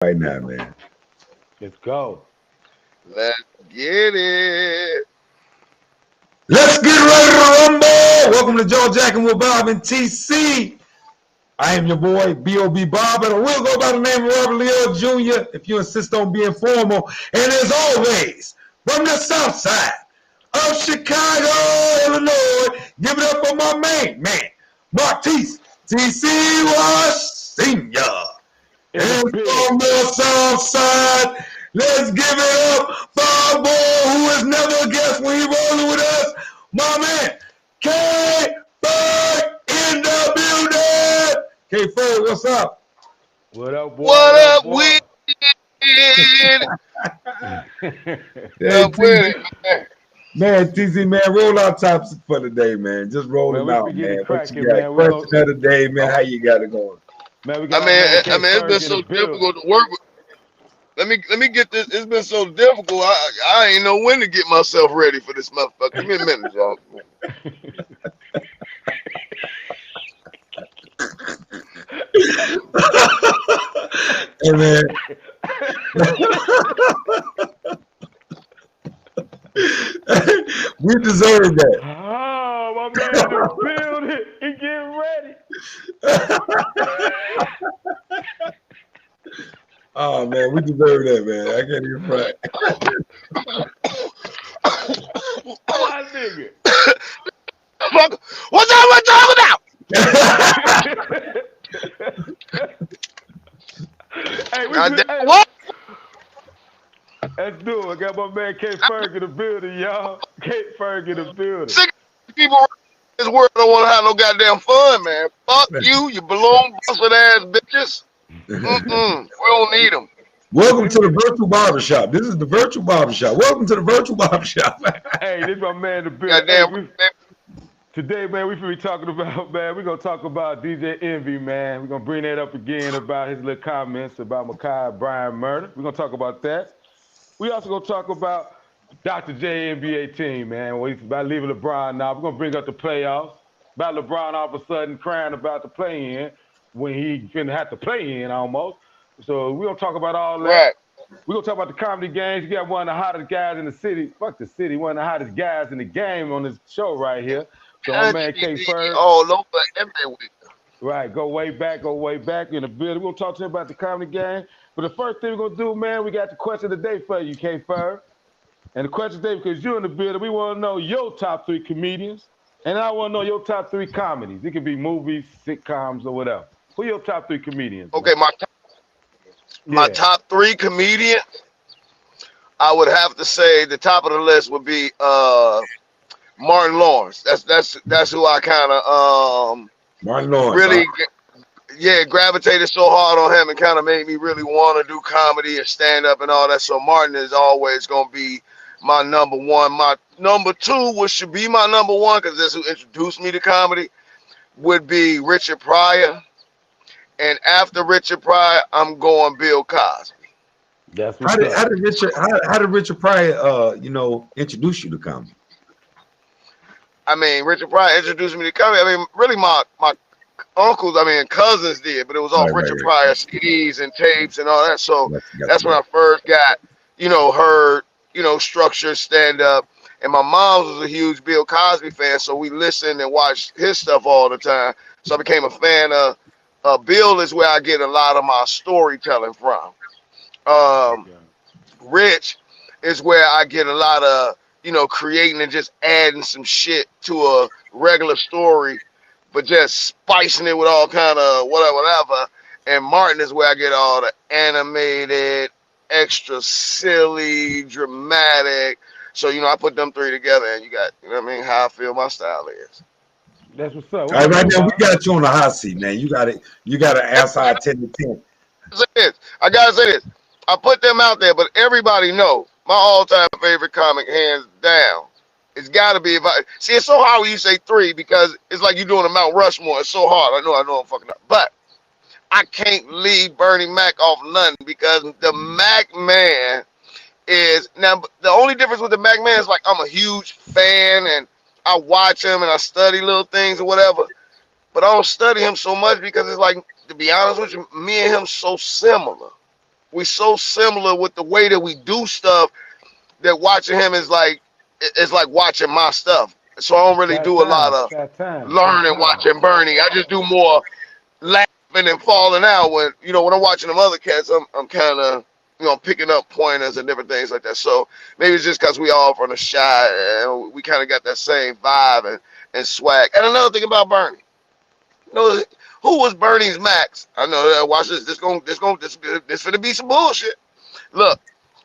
Right now, man. Let's go. Let's get it. Let's get ready to rumble. Welcome to Joe Jackin with Bob and TC. I am your boy, B.O.B. Bob, and I will go by the name of Robert Leo Jr. if you insist on being formal. And as always, from the south side of Chicago, Illinois, give it up for my main man, Marquise TC Wash Sr. And from the south side, let's give it up for our boy who has never guessed when he rolling with us, my man, K. Ferg in the building. K. Ferg, what's up? What up, boy? What up, boy? with it? Hey, Up with it, man. Man, TC, man, roll out tops for the day, man. Just roll Man, them out, we get man. it What you cracking, got? man. We Question of the day, man. How you got it going? Man, we I got mean, our man K. it's Ferg been in so the building. difficult to work with. Let me get this. It's been so difficult. I ain't know when to get myself ready for this motherfucker. Give me a minute, y'all. Hey, man. We deserve that. Oh, my man in the building. He getting ready. Oh, man, we deserve that, man. I can't even front. My nigga. What's up? What talking about? Hey, What? Let's do it. I got my man K. Ferg in the building, y'all. K. Ferg in the building. Sick of people in this world don't want to have no goddamn fun, man. Fuck you, you balloon busted ass bitches. We don't need them. Welcome to the virtual barbershop. This is the virtual barbershop. Welcome to the virtual barbershop. Hey, this is my man in the building. Goddamn. Today, man, we're going to be talking about, man, we're going to talk about DJ Envy, man. We're going to bring that up again about his little comments about Ma'Khia Bryan murder. We're going to talk about that. We also going to talk about Dr. J NBA team, man. He's about leaving LeBron now. We're going to bring up the playoffs. About LeBron all of a sudden crying about the play-in when he finna have to play in almost. So we're going to talk about all that. Right. We're going to talk about the comedy games. You got one of the hottest guys in the city. Fuck the city. One of the hottest guys in the game on this show right here. So my man K. Ferg. All over everywhere. Right, go way back in the building. We're going to talk to him about the comedy game. But the first thing we're going to do, man, we got the question of the day for you, K. Ferg. And the question today, because you're in the building, we want to know your top 3 comedians. And I want to know your top 3 comedies. It could be movies, sitcoms, or whatever. Who are your top 3 comedians? Okay, my top 3 comedians, I would have to say the top of the list would be Martin Lawrence. That's who I kind of Martin Lawrence really gravitated so hard on him and kind of made me really want to do comedy and stand up and all that. So Martin is always going to be my number 1. My number 2, which should be my number 1 because that's who introduced me to comedy, would be Richard Pryor. And after Richard Pryor, I'm going Bill Cosby. That's how did Richard Pryor introduce you to comedy? I mean, Richard Pryor introduced me to comedy. I mean, really my uncles, cousins did, but it was all Richard Pryor CDs and tapes and all that. So that's when I first got, heard, structured stand up. And my mom was a huge Bill Cosby fan, so we listened and watched his stuff all the time. So I became a fan of Bill is where I get a lot of my storytelling from. Rich is where I get a lot of, creating and just adding some shit to a regular story, but just spicing it with all kind of whatever. And Martin is where I get all the animated, extra silly, dramatic. So, I put them 3 together and you got, how I feel my style is. That's what's up. All right now, we got you on the hot seat, man. You got to answer our 10 to 10. I got to say this. I put them out there, but everybody know my all-time favorite comic, hands down. It's got to be it's so hard when you say 3 because it's like you're doing a Mount Rushmore. It's so hard. I know I'm fucking up. But I can't leave Bernie Mac off nothing because the Mac Man is now the only difference with the Mac Man is like I'm a huge fan and I watch him and I study little things or whatever, but I don't study him so much because it's like, to be honest with you, me and him so similar. we so similar with the way that we do stuff that watching him is like it's like watching my stuff. So I don't really do a lot of learning watching Bernie. I just do more laughing and falling out when when I'm watching them other cats. I'm kind of picking up pointers and different things like that. So maybe it's just because we all from the shy and we kind of got that same vibe and swag. And another thing about Bernie, who was Bernie's Max? I know that. Watch this. This finna be some bullshit. Look,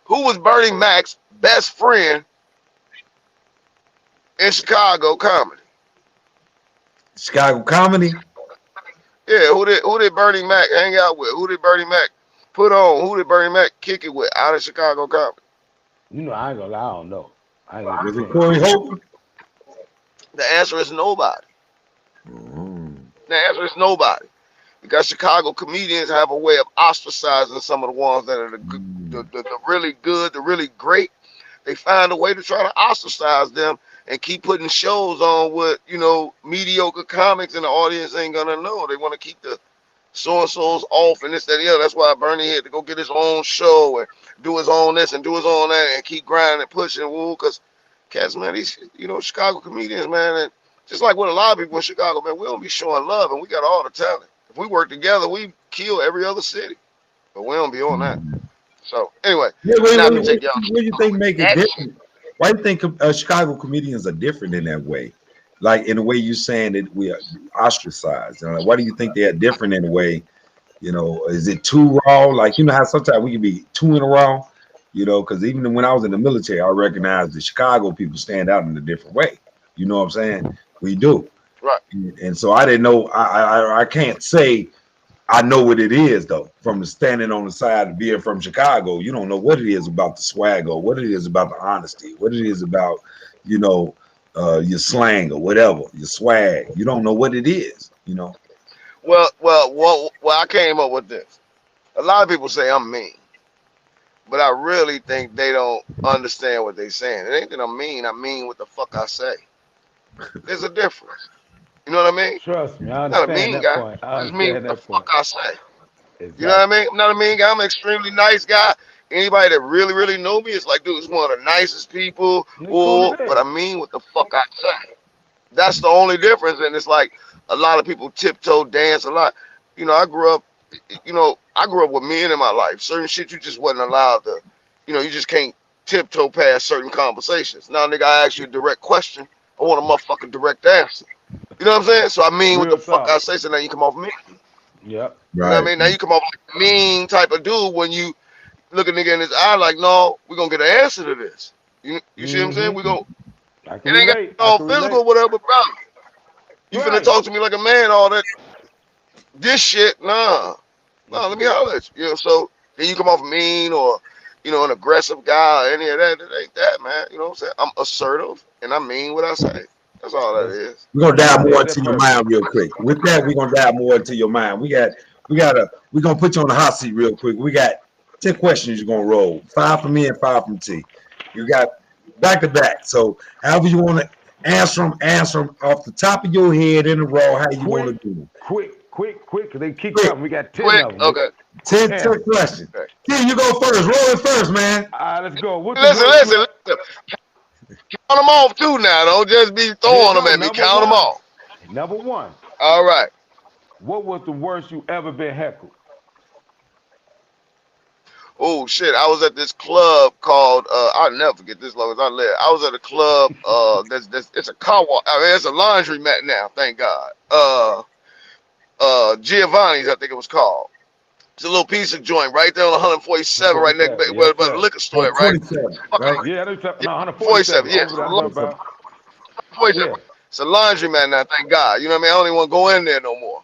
who was Bernie Mac's best friend in Chicago comedy? Chicago comedy? Yeah, who did Bernie Mac hang out with? Who did Bernie Mac put on? Who did Bernie Mac kick it with out of Chicago comedy? I ain't gonna lie, I don't know. Was it Corey Holcomb? The answer is nobody. The answer is nobody. Because Chicago comedians have a way of ostracizing some of the ones that are the really good, the really great. They find a way to try to ostracize them and keep putting shows on with, mediocre comics, and the audience ain't gonna know. They want to keep the so-and-so's off and this, that, and the other. That's why Bernie had to go get his own show and do his own this and do his own that and keep grinding and pushing. Because cats, man, these, Chicago comedians, man, and just like with a lot of people in Chicago, man, we don't be showing love, and we got all the talent. If we work together, we kill every other city. But we don't be on that. So, anyway. What do you think make it different? Why do you think Chicago comedians are different in that way? Like in the way you're saying that we are ostracized. Why do you think they are different in a way? Is it too raw? Like, how sometimes we can be too in a raw, because even when I was in the military, I recognized the Chicago people stand out in a different way. You know what I'm saying? We do. Right. And so I didn't know, I can't say I know what it is, though, from the standing on the side of being from Chicago. You don't know what it is about the swag or what it is about the honesty, what it is about, your slang or whatever, your swag. You don't know what it is, Well, I came up with this. A lot of people say I'm mean, but I really think they don't understand what they're saying. It ain't that I'm mean what the fuck I say. There's a difference. You know what I mean? Trust me, I I'm not a understand mean that guy. point. I just mean what the fuck I say. Exactly. You know what I mean? I'm not a mean guy. I'm an extremely nice guy. Anybody that really, really know me is like, dude, it's one of the nicest people. But I mean what the fuck I say. That's the only difference. And it's like a lot of people tiptoe dance a lot. I grew up with men in my life. Certain shit you just wasn't allowed to, you just can't tiptoe past certain conversations. Now, nigga, I ask you a direct question. I want a motherfucking direct answer. You know what I'm saying? So I mean what the fuck I say, so now you come off mean. Yep. You know what I mean? Now you come off like mean type of dude when you look a nigga in his eye like, no, we're gonna get an answer to this. You see what I'm saying? It ain't got all physical, whatever, bro. You finna talk to me like a man, all that this shit, nah. No, let me holler at you. So then you come off mean or an aggressive guy or any of that. It ain't that, man. You know what I'm saying? I'm assertive and I mean what I say. That's all that is. We're gonna dive more into your mind real quick. With that, we're gonna dive more into your mind. We're gonna put you on the hot seat real quick. We got 10 questions you're gonna roll. 5 from me and 5 from T. You got back to back. So however you want to answer them off the top of your head in a row, how you want to do them. Quick, because they keep coming. We got 10 of them. Okay. 10 questions. Okay. T, you go first. Roll it first, man. All right, let's go. Listen. Count them off too now. Don't just be throwing them at me. Count them off. Number 1. All right. What was the worst you ever been heckled? Oh shit! I was at this club called I'll never forget this long as I live. I was at a club it's a car wash. I mean, it's a laundry mat now. Thank God. Giovanni's, I think it was called. It's a little piece of joint right there on 147, right next to where the liquor store, right? Right? Yeah, 147. Yeah, 147. It's a laundry mat now. Thank God. You know what I mean? I don't even want to go in there no more.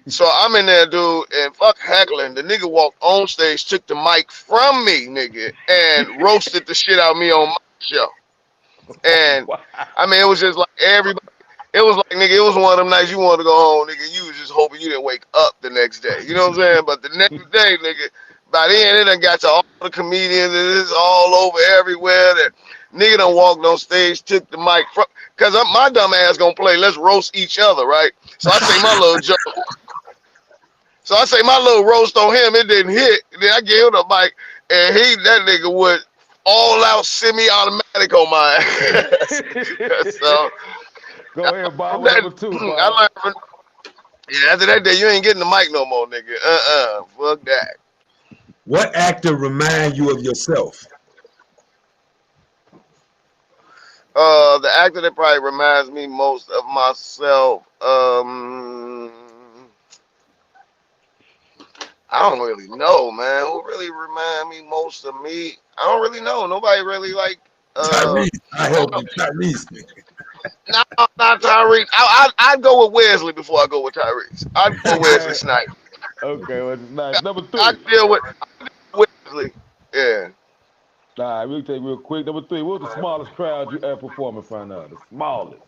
So I'm in there, dude, and fuck heckling. The nigga walked on stage, took the mic from me, nigga, and roasted the shit out of me on my show. And I mean, it was just like everybody. It was like, nigga, it was one of them nights you wanted to go home, nigga. You was just hoping you didn't wake up the next day. You know what I'm saying? But the next day, nigga, by then it done got to all the comedians, and it's all over everywhere. That nigga done walked on stage, took the mic from. Cause my dumb ass gonna play Let's Roast Each Other, right? So I say my little joke. So I say my little roast on him, it didn't hit. And then I gave him the mic, and that nigga would all out semi-automatic on my ass. So Go ahead, Bob. from What that, number two, I Bob? learned from, yeah, after that day, you ain't getting the mic no more, nigga. Fuck that. What actor remind you of yourself? The actor that probably reminds me most of myself, I don't really know, man. Who really remind me most of me? I don't really know. Nobody really like. Tyrese. I help you, Tyrese. No, not Tyrese. I'd go with Wesley before I go with Tyrese. I'd go Wesley Snipes. Okay, well, it's nice. Number I three. deal with Wesley. Yeah. All right, we'll take real quick. Number three, what was the smallest crowd you ever performed in front of? The smallest.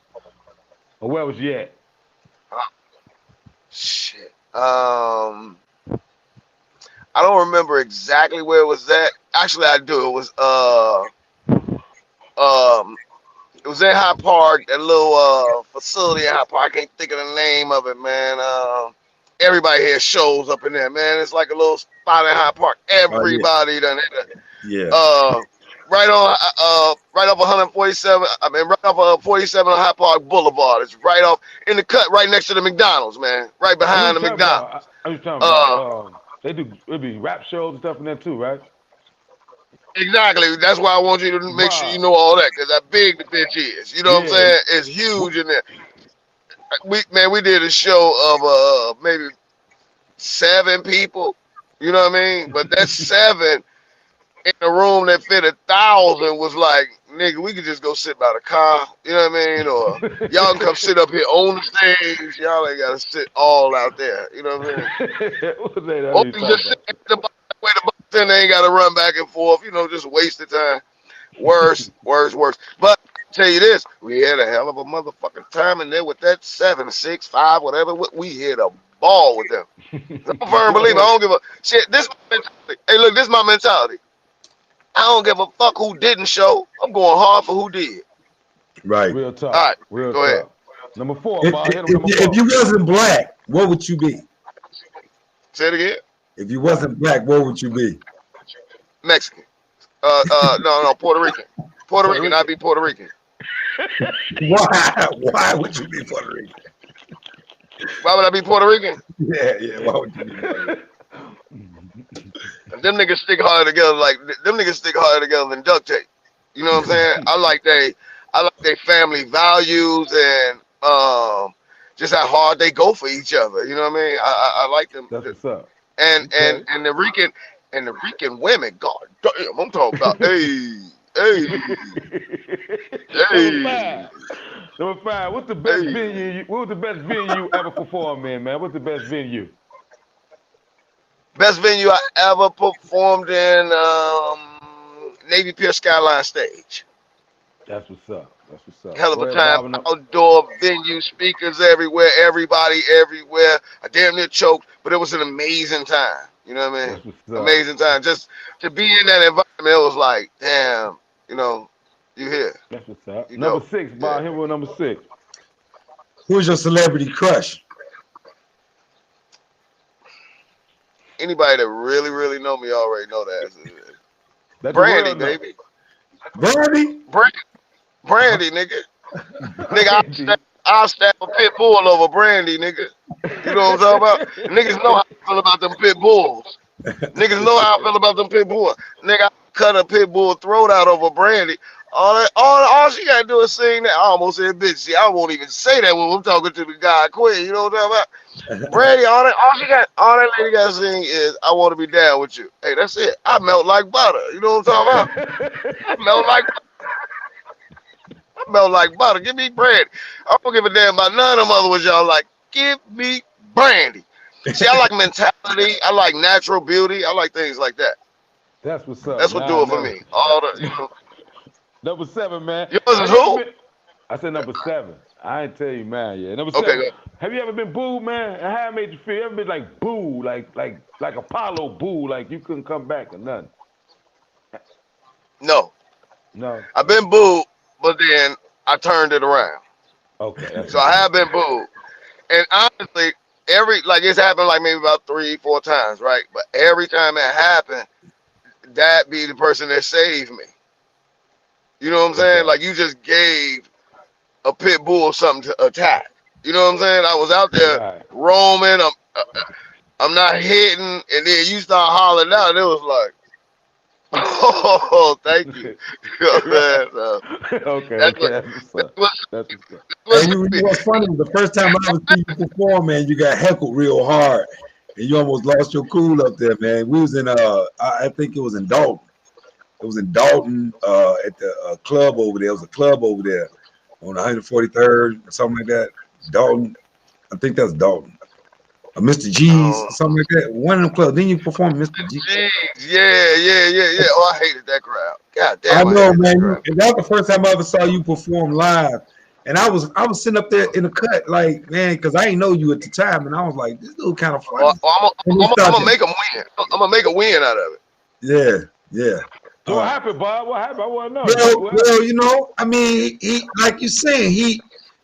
Or where was you at? Shit. I don't remember exactly where it was at. Actually, I do. It was in High Park, that little facility in High Park. I can't think of the name of it, man. Everybody here shows up in there, man. It's like a little spot in High Park. Everybody done it. Yeah. Right off 147. I mean, right off 47 on High Park Boulevard. It's right off in the cut, right next to the McDonald's, man. Right behind the McDonald's. I'm just talking about. It'd be rap shows and stuff in there too, right? Exactly. That's why I want you to make sure you know all that, because how big the bitch is. You know what I'm saying? It's huge in there. We did a show of maybe 7 people. You know what I mean? But that 7 in a room that fit 1,000 was like, nigga, we could just go sit by the car. You know what I mean? Or y'all can come sit up here on the stage. Y'all ain't gotta sit all out there. You know what I mean? Or you just sit at the way the then they ain't gotta run back and forth. You know, just waste the time. Worse. But tell you this, we had a hell of a motherfucking time in there with that 7, 6, 5, whatever. We hit a ball with them. I'm a firm believer. I don't give a shit. This my mentality. Hey, look, this is my mentality. I don't give a fuck who didn't show. I'm going hard for who did. Right. Real talk. All right, Real go ahead. talk. Number 4, Bob. Hit him number 4. If you wasn't black, what would you be? Say it again. If you wasn't black, what would you be? Mexican. No, Puerto Rican. Puerto Rican. I'd be Puerto Rican. Why? Why would you be Puerto Rican? Why would I be Puerto Rican? Yeah. Why would you be Puerto Rican? Them niggas stick harder together than duct tape. You know what I'm saying? I like they family values and just how hard they go for each other. You know what I mean? I like them. That's what's up. And the Rican women, God damn, I'm talking about hey. Number 5, what's the best venue? What was the best venue you ever performed in, man? What's the best venue? Best venue I ever performed in, Navy Pier Skyline Stage. That's what's up. Hell of a time. Outdoor venue, speakers everywhere, everybody everywhere. I damn near choked, but it was an amazing time. You know what I mean? Amazing time. Just to be in that environment, it was like, damn, you know, you here. That's what's up. Number 6, Bob. Hit with number 6. Who's your celebrity crush? Anybody that really, really know me already know that. Brandy, baby. Brandy? Brandy, nigga. Nigga, I'll stab a pit bull over Brandy, nigga. You know what I'm talking about? Niggas know how I feel about them pit bulls. Niggas know how I feel about them pit bulls. Nigga, I cut a pit bull throat out over Brandy. All she gotta do is sing that. I almost said bitch. See, I won't even say that when I'm talking to the guy Quinn. You know what I'm talking about? Brandy, all that lady gotta sing is I want to be down with you. Hey, that's it. I melt like butter. You know what I'm talking about? I melt like butter. Give me Brandy. I don't give a damn about none of them other ones y'all like. Give me Brandy. See, I like mentality. I like natural beauty. I like things like that. That's what's up. That's what do it for me. All the, you know. Number 7, man. Yours is who? I said number 7. I ain't tell you, man. Yeah, number 7. Okay, have you ever been booed, man? And how it made you feel? You ever been like booed, like Apollo booed, like you couldn't come back or nothing? No. I've been booed, but then I turned it around. Okay. So I have been booed, and honestly, like it's happened like maybe about 3-4 times, right? But every time it happened, that be the person that saved me. You know what I'm saying? Like you just gave a pit bull something to attack. You know what I'm saying? I was out there roaming. I'm not hitting, and then you start hollering out. And it was like, oh, thank you. You know what I'm saying? So That's what's up. And you know what's funny? The first time I ever seen you perform, man, you got heckled real hard, and you almost lost your cool up there, man. We was in I think it was in Dalton. It was in Dalton at the club over there. It was a club over there on 143rd or something like that. Dalton, I think that's Dalton. Mr. G's, something like that. One of them clubs. Then you perform Mr. G. Jeez, yeah. Oh, I hated that crowd. God damn, I know, man. That was the first time I ever saw you perform live. And I was sitting up there in the cut, like, man, because I didn't know you at the time, and I was like, this dude kind of funny. I'm gonna make him win. I'm gonna make a win out of it. Yeah. So what happened, Bob? What happened? I want to know. Well, you know, I mean, he like you saying,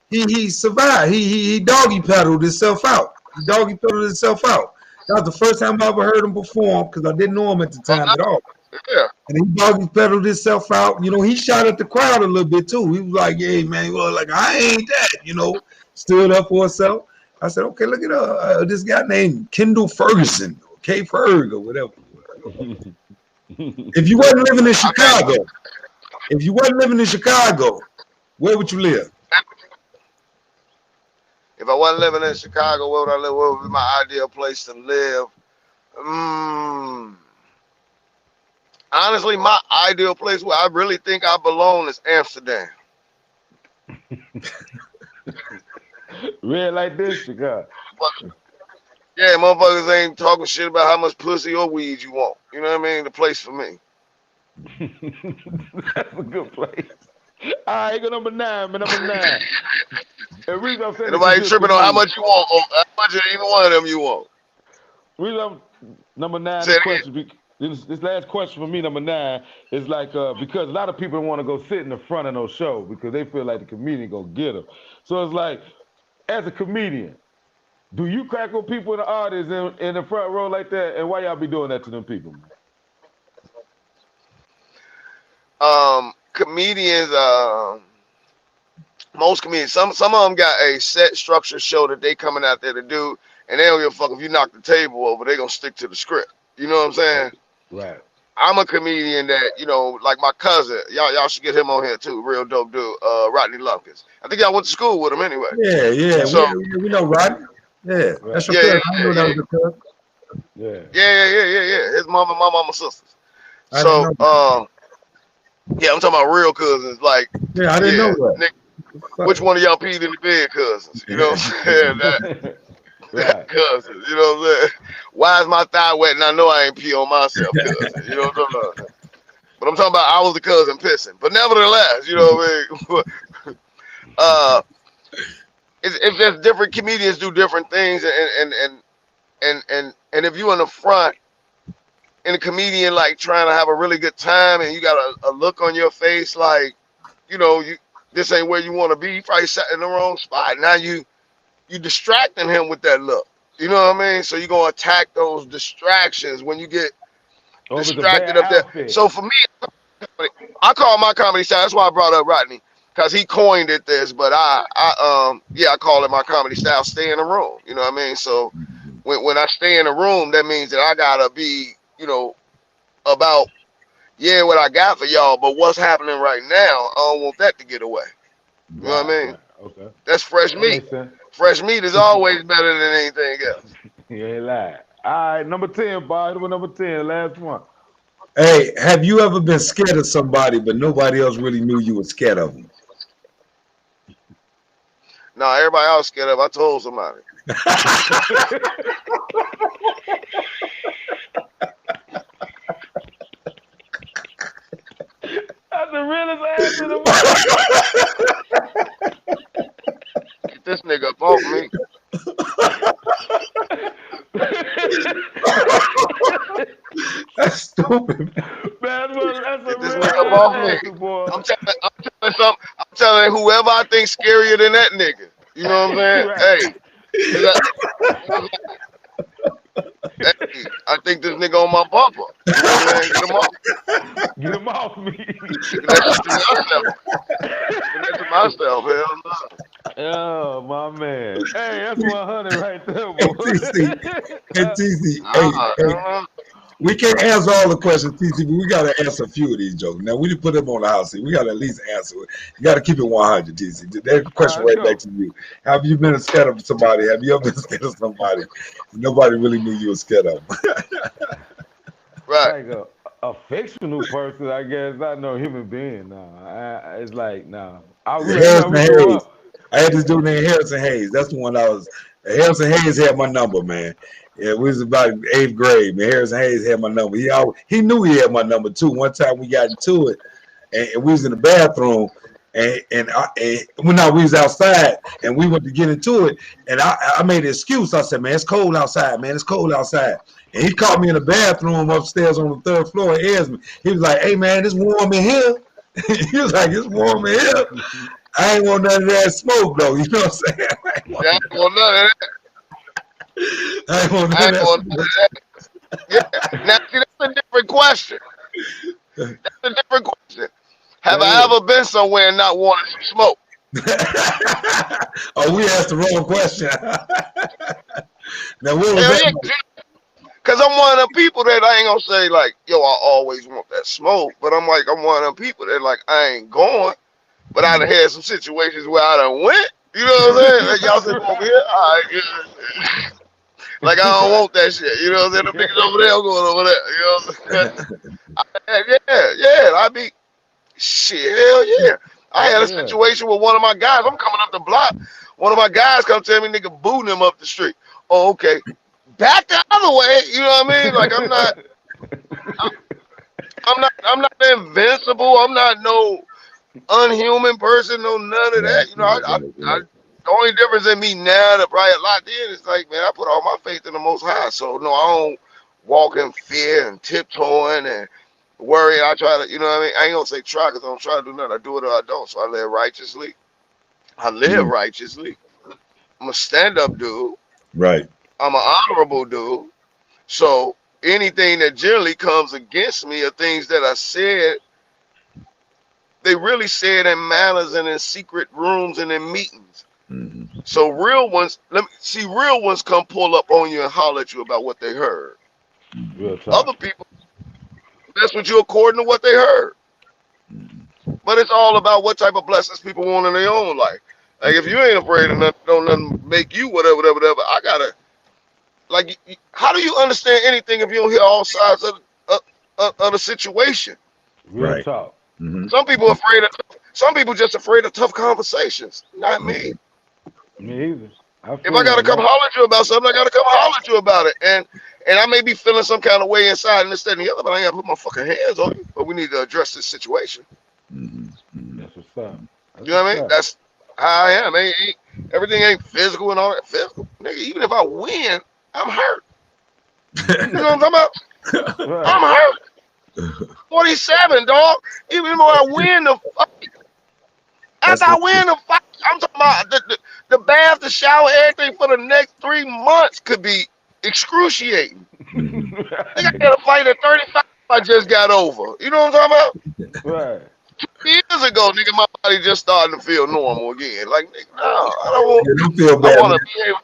he survived. He doggy paddled himself out. That was the first time I ever heard him perform because I didn't know him at the time at all. Yeah. And he doggy paddled himself out. You know, he shot at the crowd a little bit too. He was like, "Hey, man, well, like I ain't that." You know, stood up for himself. I said, "Okay, look at this guy named Kendall Ferguson, or K Ferg, or whatever." If you wasn't living in Chicago, where would you live? If I wasn't living in Chicago, where would I live? What would be my ideal place to live? Honestly, my ideal place where I really think I belong is Amsterdam. Really like this, Chicago? Yeah, motherfuckers ain't talking shit about how much pussy or weed you want. You know what I mean? The place for me. That's a good place. All right, go number 9, man. Number 9. And reason I'm saying nobody tripping on how much you want, or how much of either one of them you want. Reason I'm number 9. This last question for me, number 9, is like because a lot of people want to go sit in the front of no show because they feel like the comedian gonna get them. So it's like, as a comedian, do you crack with people in the audience in the front row like that? And why y'all be doing that to them people, man? Comedians, most comedians, some of them got a set structure show that they coming out there to do, and they don't give a fuck if you knock the table over. They gonna stick to the script. You know what I'm saying? Right. I'm a comedian that, you know, like my cousin. Y'all should get him on here too. Real dope dude, Rodney Lumpkins. I think y'all went to school with him anyway. Yeah. So we know Rodney. Yeah, that's your cousin. I know that was your cousin. Yeah. His mama, my mama, sisters. So, yeah, I'm talking about real cousins. Like, I didn't know that. Nick, which one of y'all peed in the bed, cousins? You know what I'm saying? That cousins. You know what I'm saying? Why is my thigh wet and I know I ain't pee on myself, cousin? You know what I'm talking about? But I'm talking about I was the cousin pissing. But nevertheless, you know what I mean? It's just different comedians do different things, and if you in the front and a comedian like trying to have a really good time and you got a look on your face like, you know, this ain't where you want to be, you probably sat in the wrong spot. Now you distracting him with that look. You know what I mean? So you're gonna attack those distractions when you get distracted up there. So for me, I call my comedy style. That's why I brought up Rodney, because he coined it this, but I call it my comedy style. Stay in the room. You know what I mean? So when I stay in the room, that means that I gotta be, you know, about what I got for y'all, but what's happening right now, I don't want that to get away. You know what I mean? Okay. That's fresh meat. Fresh meat is always better than anything else. You ain't lying. All right, number 10, Bob. Number 10, last one. Hey, have you ever been scared of somebody, but nobody else really knew you were scared of them? No, everybody else scared of. I told somebody. That's the realest answer in the world. Get this nigga up off me. That's stupid. Man, that's Get this nigga up off me. I'm telling whoever I think scarier than that nigga. You know what I'm saying? Right. Hey, Is that, hey, I think this nigga on my bumper. You know what I'm saying? Get him off. Get him off me. Connected to myself. Connected to myself. Hell no. Oh, my man. Hey, that's 100 right there, boy. TC, hey, TC, Nah, hey, we can't answer all the questions, TC, but we got to answer a few of these jokes. Now, we didn't put them on the house seat. We got to at least answer it. You got to keep it 100, TC. That question All right, right back to you. Have you been scared of somebody? Have you ever been scared of somebody? Nobody really knew you were scared of them. right. like a fictional person, I guess, not no human being. No, it's like no. I Harrison we grew Hayes. up. I had this dude named Harrison Hayes. That's the one I was. Harrison Hayes had my number, man. Yeah, we was about 8th grade. Man, Harrison Hayes had my number. He knew he had my number too. One time we got into it, and we was in the bathroom, and when we was outside, and we went to get into it, and I made an excuse. I said, "Man, it's cold outside. Man, it's cold outside." And he caught me in the bathroom upstairs on the 3rd floor at Esmond. He was like, "Hey, man, it's warm in here." He was like, "It's warm in here." I ain't want none of that smoke though. You know what I'm saying? I ain't want Yeah, I ain't want none of that. I ain't want none I of ain't that want none of that. Yeah. Now, see, that's a different question. That's a different question. Have That I is. ever been somewhere and not wanted some smoke? Oh, we asked the wrong question. Now, what was Hell that? yeah. Because I'm one of the people that I ain't going to say, like, yo, I always want that smoke. But I'm like, I'm one of the people that, like, I ain't going. But I done had some situations where I done went. You know what I'm saying? Like, y'all said, over here? All right. Yeah. Like, I don't want that shit. You know what I'm saying? The niggas over there, I'm going over there. You know what I'm saying? Yeah. I be, shit, hell yeah. I had a Yeah. situation with one of my guys. I'm coming up the block. One of my guys come tell me, nigga, booting him up the street. Oh, okay. Back the other way. You know what I mean? Like, I'm not invincible. I'm not no unhuman person, no none of that. You know, the only difference in me now that probably a lot then is like, man, I put all my faith in the Most High. So no, I don't walk in fear and tiptoeing and worry. I try to, you know what I mean? I ain't gonna say try because I don't try to do nothing. I do it or I don't. So I live righteously. I live righteously. I'm a stand-up dude. Right. I'm an honorable dude. So anything that generally comes against me are things that I said. They really say it in manners and in secret rooms and in meetings. Mm-hmm. So real ones, let me see, real ones come pull up on you and holler at you about what they heard. Real talk. Other people, that's what you according to what they heard. Mm-hmm. But it's all about what type of blessings people want in their own life. Like if you ain't afraid of nothing, don't nothing make you whatever. I gotta like. How do you understand anything if you don't hear all sides of the situation? Real Right. talk. Mm-hmm. Some people afraid of. Some people just afraid of tough conversations. Not me. Okay. Me either. I If feel I gotta that, come man. holler at you about something, I gotta come holler at you about it. And I may be feeling some kind of way inside and this, that, and the other, but I ain't gotta put my fucking hands on you. But we need to address this situation. Mm-hmm. That's what's up. That's You know what's what I mean? up. That's how I am. Everything ain't physical and all that. Physical. Nigga, even if I win, I'm hurt. You know what I'm talking about? Right. I'm hurt. 47, dog. Even if I win the fight, after That's I what. win the fight, I'm talking about the bath, the shower, everything for the next 3 months could be excruciating. Mm-hmm. Nigga, I had a fight at 35 I just got over. You know what I'm talking about? Right. Years ago, nigga, my body just starting to feel normal again. Like, nigga, no, I don't want. Yeah, don't feel I bad, want man. to be able.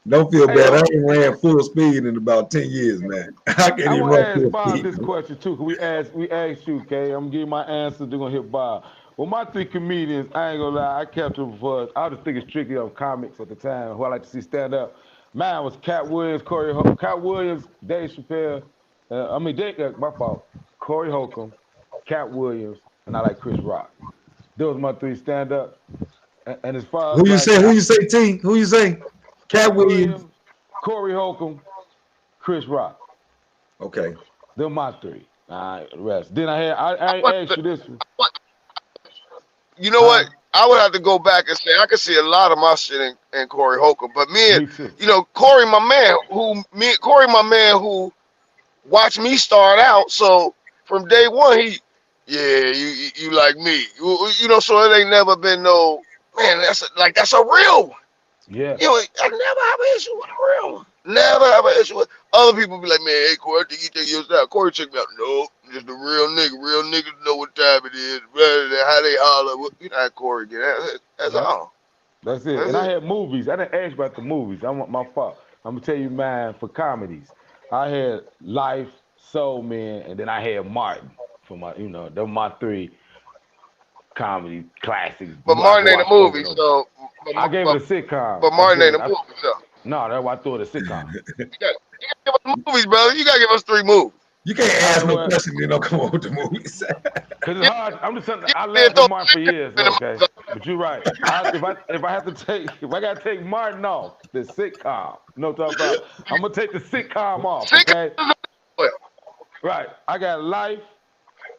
Don't feel Hey, bad. I yo, ain't ran full speed in about 10 years, man. I can't I even want to run ask full Bob speed. this question too. Cause we asked you, okay? I'm gonna give you my answer. They're gonna hit Bob. Well, my 3 comedians, I ain't gonna lie, I kept them for. I was thinking strictly of comics at the time, who I like to see stand up. Mine was Cat Williams, Cat Williams, Dave Chappelle. My fault. Corey Holcomb, Cat Williams, and I like Chris Rock. Those were my 3 stand up. And as far as Who you like say? Who you say, T? Who you say? Cat Cat Williams. Williams, Corey Holcomb, Chris Rock. Okay. They're my 3. All right, the rest. Then I asked you this one. You know what? Huh? I would have to go back and say I could see a lot of my shit in Corey Holcomb, but Me too. Corey, my man, who watched me start out. So from day one, yeah, you like me, so it ain't never been no man. That's a real one. Yeah. You know, I never have an issue with a real one. Never have an issue with other people. Be like, man, hey Corey, I think you take your style. Corey, check me out. No, just a real nigga. Real niggas know what time it is. Rather than how they holler. You know how Corey get. That's Yep. all. That's it. That's And I it. had movies. I didn't ask about the movies. I want my fault. I'm gonna tell you mine for comedies. I had Life, Soul Man, and then I had Martin for my, those were my three comedy classics. But I could Martin ain't watch a over movie, and over. so. I gave it a But sitcom. Martin ain't a movie, so. No, that's why I threw it a sitcom. You gotta give us movies, brother. You gotta give us 3 movies. You can't ask no question, then don't come on with the movies. Cause it's hard. I'm just saying. I Then laughed throw at Martin for years. Okay, but you're right. If I have to take, if I gotta take Martin off the sitcom, you know what I'm talking about? I'm gonna take the sitcom off. Okay. Right. I got Life.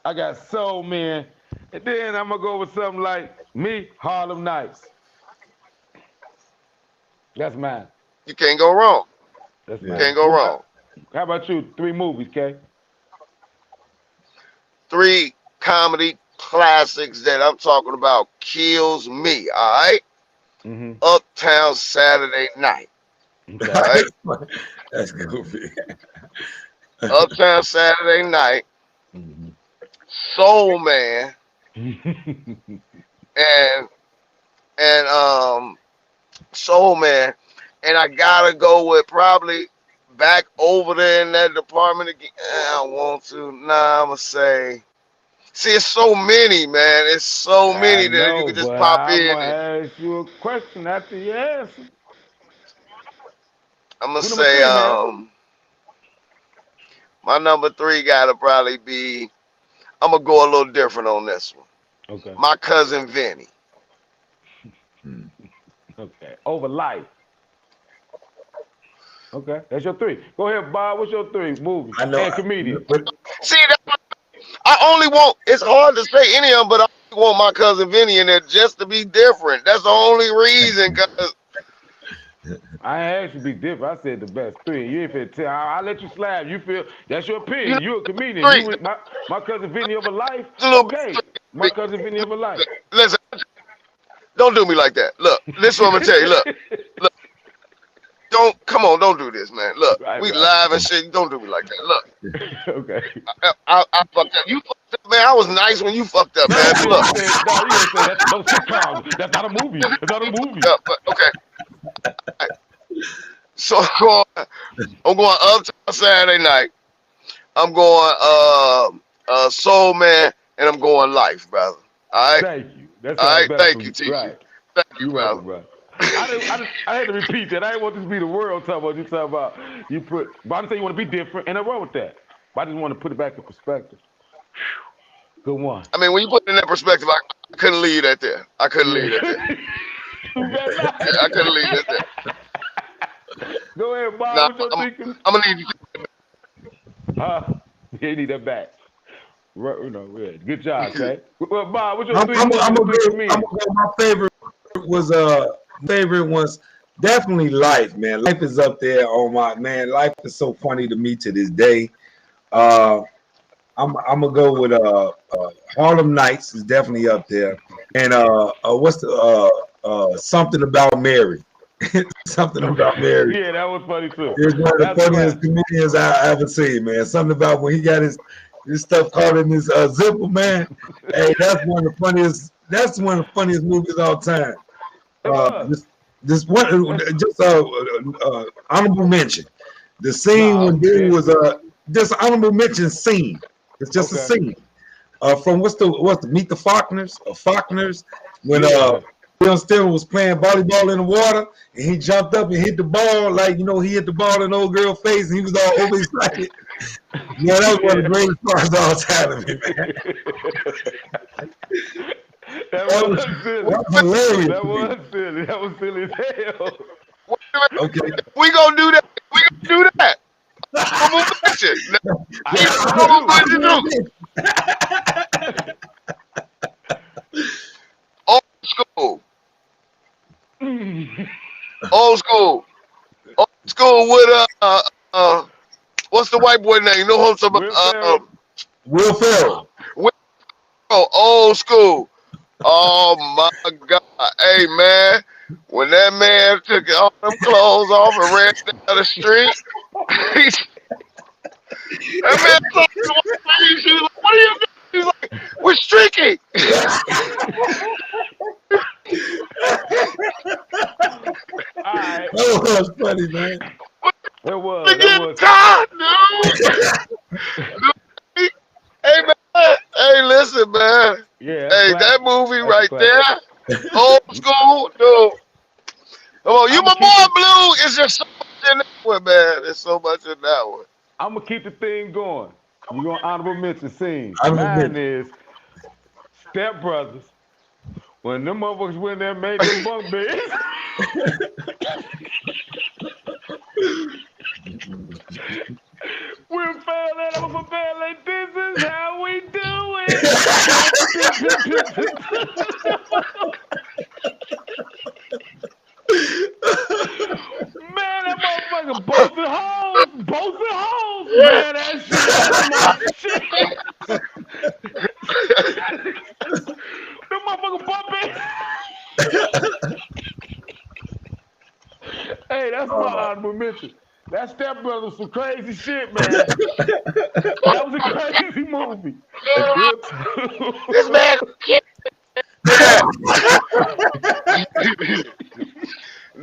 I got Soul Man, and then I'm gonna go with something like me, Harlem Nights. That's mine. You can't go wrong. That's You mine. can't go wrong. How about you? 3 movies, Kay? 3 comedy classics that I'm talking about kills me. All right. Mm-hmm. Uptown Saturday Night. Okay. All right. That's goofy. Uptown Saturday Night. Mm-hmm. Soul Man. and Soul Man. And I gotta go with probably back over there in that department again. I want to. Nah, I'm gonna say. See, it's so many, man. It's so many I that you know, could just but pop I'm in. gonna ask you a question after you answer. I'm gonna Who number say, 3, man? my number 3 gotta probably be. I'm gonna go a little different on this one. Okay. My cousin Vinny. Okay. Over Life. Okay, that's your 3. Go ahead, Bob. What's your 3 movies I know. and comedian? See, I only want. It's hard to say any of them, but I only want my cousin Vinny in there just to be different. That's the only reason. Cause I ain't asked you to be different. I said the best 3. You ain't finna tell. I let you slap. You feel that's your you opinion. know, You a comedian. 3. You with my cousin Vinny over Life. It's a little Okay, my cousin Vinny over Life. Listen, don't do me like that. Look, this is what I'm gonna tell you. Look, don't do this, man. Look, Right. we live and shit. Don't do me like that. Look, Okay. I fucked up. You fucked up, man. I was nice when you fucked up, No, man. But look, you gonna say that's no sitcom. That's not a movie. That's not a movie. but okay. Right. So I'm going Uptown Saturday Night. I'm going Soul Man, and I'm going Life, brother. All right. Thank you. That All sounds right. better Thank for you, me. TC. Right. Thank you, You're brother. welcome, bro. I had to repeat that. I didn't want this to be the world talking about you talking about you put. But I'm saying you want to be different, and I'm wrong with that. But I just want to put it back in perspective. Good one. I mean, when you put it in that perspective, I couldn't leave that there. I couldn't leave that there. You better not. I couldn't leave that there. Go ahead, Bob. Nah, What you thinking? I'm gonna need you. You need that back. Right, yeah. Good job, okay. Well, Bob, what's your I'm 3 gonna movies and 3 comedians? go. My favorite was definitely Life, man. Life is up there on my man. Life is so funny to me to this day. I'm gonna go with Harlem Nights is definitely up there, and what's the Something About Mary. Something About Mary. Yeah, that was funny too. It's one of the funniest comedians I ever seen, man. Something about when he got his stuff caught in his zipper, man. Hey, that's one of the funniest. That's one of the funniest movies of all time. This one, just honorable mention. The scene when dude was just honorable mention scene. It's just a scene. From what's the Meet the Faulkners when Bill Stiller was playing volleyball in the water and he jumped up and hit the ball like he hit the ball in the old girl's face and he was all overexcited. Yeah, that was one of the greatest parts of all time to me, man. That was silly. Hilarious. That was silly. That was silly as hell. Okay. We gonna do that. We gonna do that. Honorable mention. Old school. Old school. Old school with what's the white boy name? You know what I'm talking about? Will Ferrell. Old school. Oh my God. Hey man. When that man took all them clothes off and ran down the street, that man saw his wife. She was like, "What are you doing?" He was like, "We're streaking." All right. Oh, that's funny, man. That was. Again, God, no. Hey man, hey, listen, man. Yeah, Hey, classic. that movie That's a right classic. there, old school, dude. Come on, you I'm my gonna keep boy the Blue. It's just so much in that one, man. There's so much in that one. I'm gonna keep the thing going. You're gonna honorable mention scenes. I'm Mine admit. is Step Brothers. When them motherfuckers went there and made them bunk beds. We're failing, I'm a failing. This is how we do it. Man, that motherfucker both the hoes. Man, that shit was some shit. That motherfucker bumping. Hey, that's my honorable mention. That Step Brother was some crazy shit, man. That was a crazy movie. Real This man,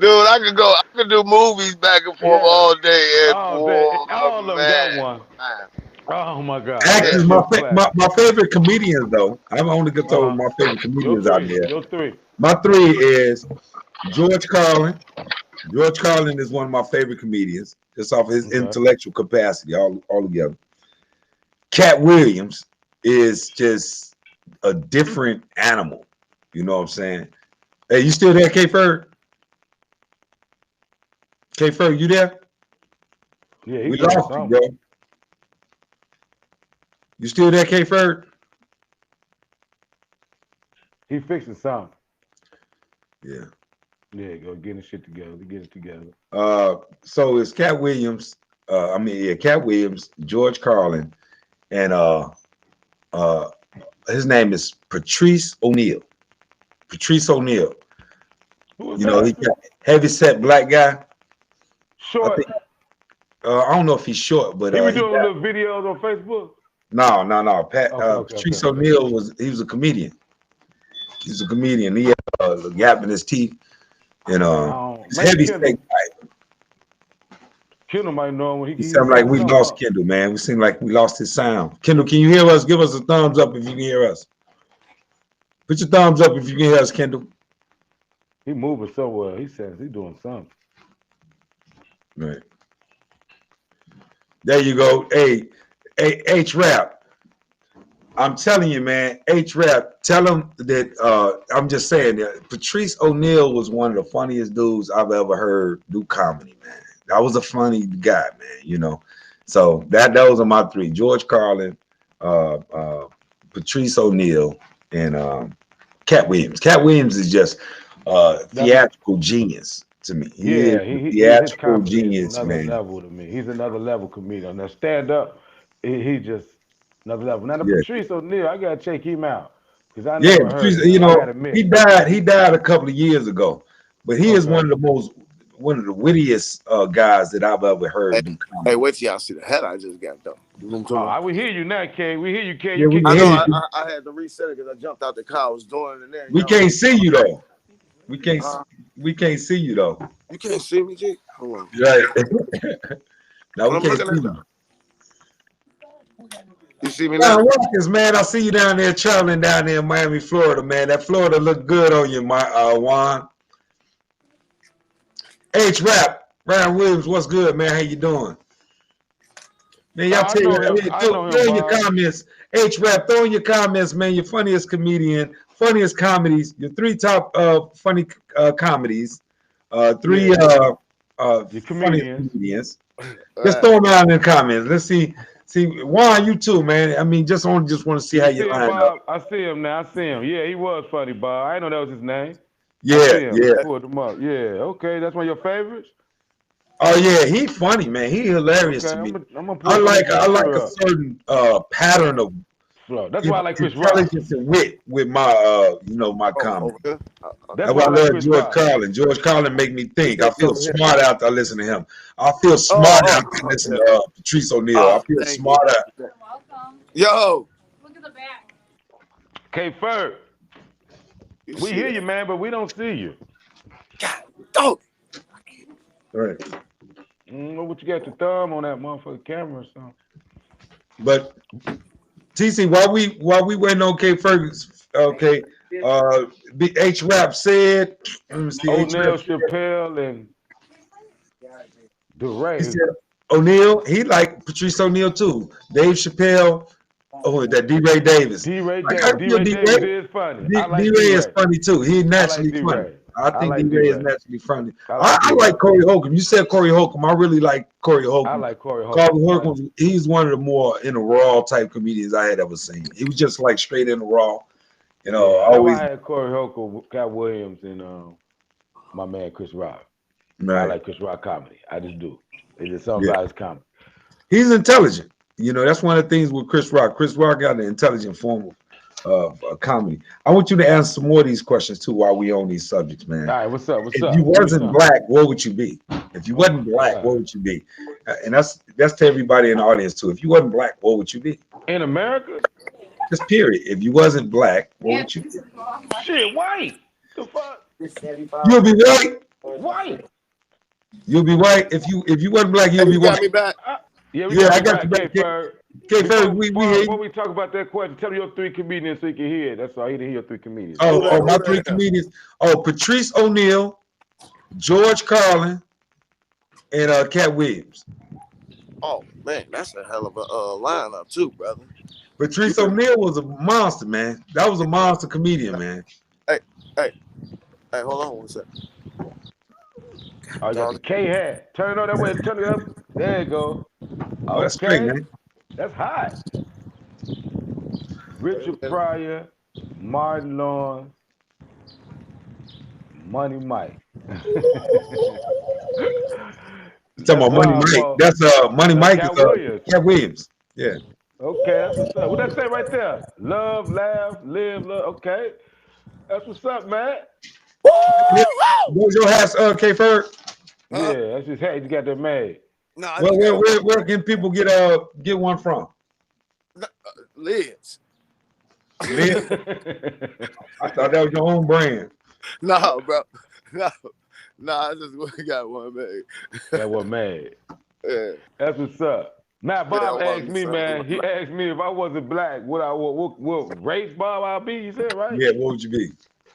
dude, I could do movies back and forth yeah. all day, and All day. boy, All of them got man, one. man. Oh my God. That Actually, shit was classic. my favorite comedians though. I'm only gonna tell Uh-huh. my favorite Your comedians out three. there. Your three. My three is George Carlin. George Carlin is one of my favorite comedians, just off his Okay. intellectual capacity, all together. Cat Williams is just a different animal. You know what I'm saying? Hey, you still there, K Ferg? K Ferg, you there? Yeah, he We doing lost you, something. bro. You still there, K Ferg? He fixing something. Yeah. Yeah, go getting shit together. Get it together. So it's Cat Williams. Cat Williams, George Carlin, and his name is Patrice O'Neal. Patrice O'Neal. Who was You know, that? he's got heavy set black guy. I Short. think I don't know if he's short, but He be he doing got little videos on Facebook. no. Okay. Patrice O'Neal was a comedian. He's a comedian. He had a gap in his teeth, and he's Maybe heavy set Kendall. guy. Kendall might know him when He he sound like got we something lost up. Kendall, man. We seem like we lost his sound. Kendall, can you hear us? Give us a thumbs up if you can hear us. Put your thumbs up if you can hear us, Kendall. He moving somewhere. He says he doing something. Right. There you go. Hey, H-Rap. I'm telling you, man, H-Rap, tell him that I'm just saying that Patrice O'Neal was one of the funniest dudes I've ever heard do comedy, man. That was a funny guy, man, you know. So those are my three: George Carlin, Patrice O'Neal, and Cat Williams. Cat Williams is just theatrical genius to me. He is Yeah, a his theatrical comedy is genius, another man. level to me. He's another level comedian. Now stand up, he just another level. Now the Yeah. Patrice O'Neal, I gotta check him out because I Yeah, never heard Patrice, of you him. I know, gotta he admit. died. He died a couple of years ago, but he is Okay. one of the wittiest guys that I've ever heard do Hey, comedy. wait till y'all see the head I just got though. You know what I'm talking about? We hear you now, King. We hear you, King. Yeah, You we kick can I your hear know feet. you. I had to reset it because I jumped out the car. I was doing it in there. We Y'all, can't see you though. We can't. uh, We can't see you though. you can't see me, G. Hold on. Right. No, What we I'm can't looking see at you. though. You see me Now, now? Watkins, man, I see you down there traveling down there in Miami, Florida, man. That Florida look good on you, my Juan. H-Rap, Ryan Williams, what's good, man? How you doing? Man, y'all I tell know you, him. hey, I throw know him, in your Bob. comments. H-Rap, throw in your comments, man. Your funniest comedian, funniest comedies, your three top funny comedies, three Yeah, your funniest comedians. comedians. All Just right. throw them out in the comments. Let's see. See, Juan, you too, man. I mean, just want to see how You you see him, line up. Bob? I see him now. I see him. Yeah, he was funny, Bob. I didn't know that was his name. I Yeah, see him. yeah. I pulled him up. Yeah, okay. That's one of your favorites? Oh yeah, he funny, man. He hilarious Okay, to me. I'm gonna I I'm gonna like make a sure up. certain pattern of flow. That's why I like Chris Rock. Intelligence and wit with my my comment. Over here. That's That's why I like love Chris George Rock. Carlin. George Carlin make me think. I It's feel over here. smart after I listen to him. I feel smart after I listen to Patrice O'Neal. I feel thank smart. you. Yo. Look at the back. K-Ferg, we hear you, man, but we don't see you. God, don't. Right. What you got your thumb on that motherfucking camera or something? But TC, while we waiting on K Ferguson, okay, Big H Rap said, let me see, O'Neal, Chappelle, and DeRay. He said O'Neal, he like Patrice O'Neal too. Dave Chappelle, that D-Ray Davis. D-Ray D-Ray Davis is funny. D-Ray is funny too. He's naturally funny. I think D-Ray is naturally funny. I like Corey Holcomb. You said Corey Holcomb. I really like Corey Holcomb. I like Corey Holcomb. Corey Holcomb, he's one of the more in the raw type comedians I had ever seen. He was just like straight in the raw. You know, always. I had Corey Holcomb, Cat Williams, and my man Chris Rock. Right. I like Chris Rock comedy. I just do. It's just something about his comedy. He's intelligent. You know, that's one of the things with Chris Rock. Chris Rock got an intelligent form of comedy. I want you to answer some more of these questions too while we on these subjects, man. All right, what's up? If you wasn't black, what would you be? If you wasn't black, what would you be? And that's to everybody in the audience too. If you wasn't black, what would you be? In America? Just period. If you wasn't black, what would you be? Shit, white. The fuck? You'll be white. White. You'll be white. If you wasn't black, you'll be white. Got me back. I got you back. Before we talk about that question, tell me your three comedians so you can hear it. That's all. I need to hear your three comedians. Oh, my three comedians. Oh, Patrice O'Neal, George Carlin, and Cat Williams. Oh man, that's a hell of a lineup too, brother. Patrice O'Neal was a monster, man. That was a monster comedian, man. Hey, hold on one second. Oh, you got the K hat. Turn it on that way. Turn it up. There you go. Oh, that's great, man. That's hot. Richard Pryor, Martin Lawrence, Money Mike. You talking about Money Mike? That's Money Mike is Cat Williams. Yeah. Okay, that's what's up. What that say right there? Love, laugh, live, love. Okay, that's what's up, man. Where's your hat, K Ferg? Yeah, that's his hat. You got that made. No, where can people get one from? Liz. Liz? I thought that was your own brand. No, bro. No, I just got one made. That was made. Yeah. That's what's up. Now, Bob asked me, man. He asked me if I wasn't black, what race Bob I'll be? You said, right? Yeah, what would you be?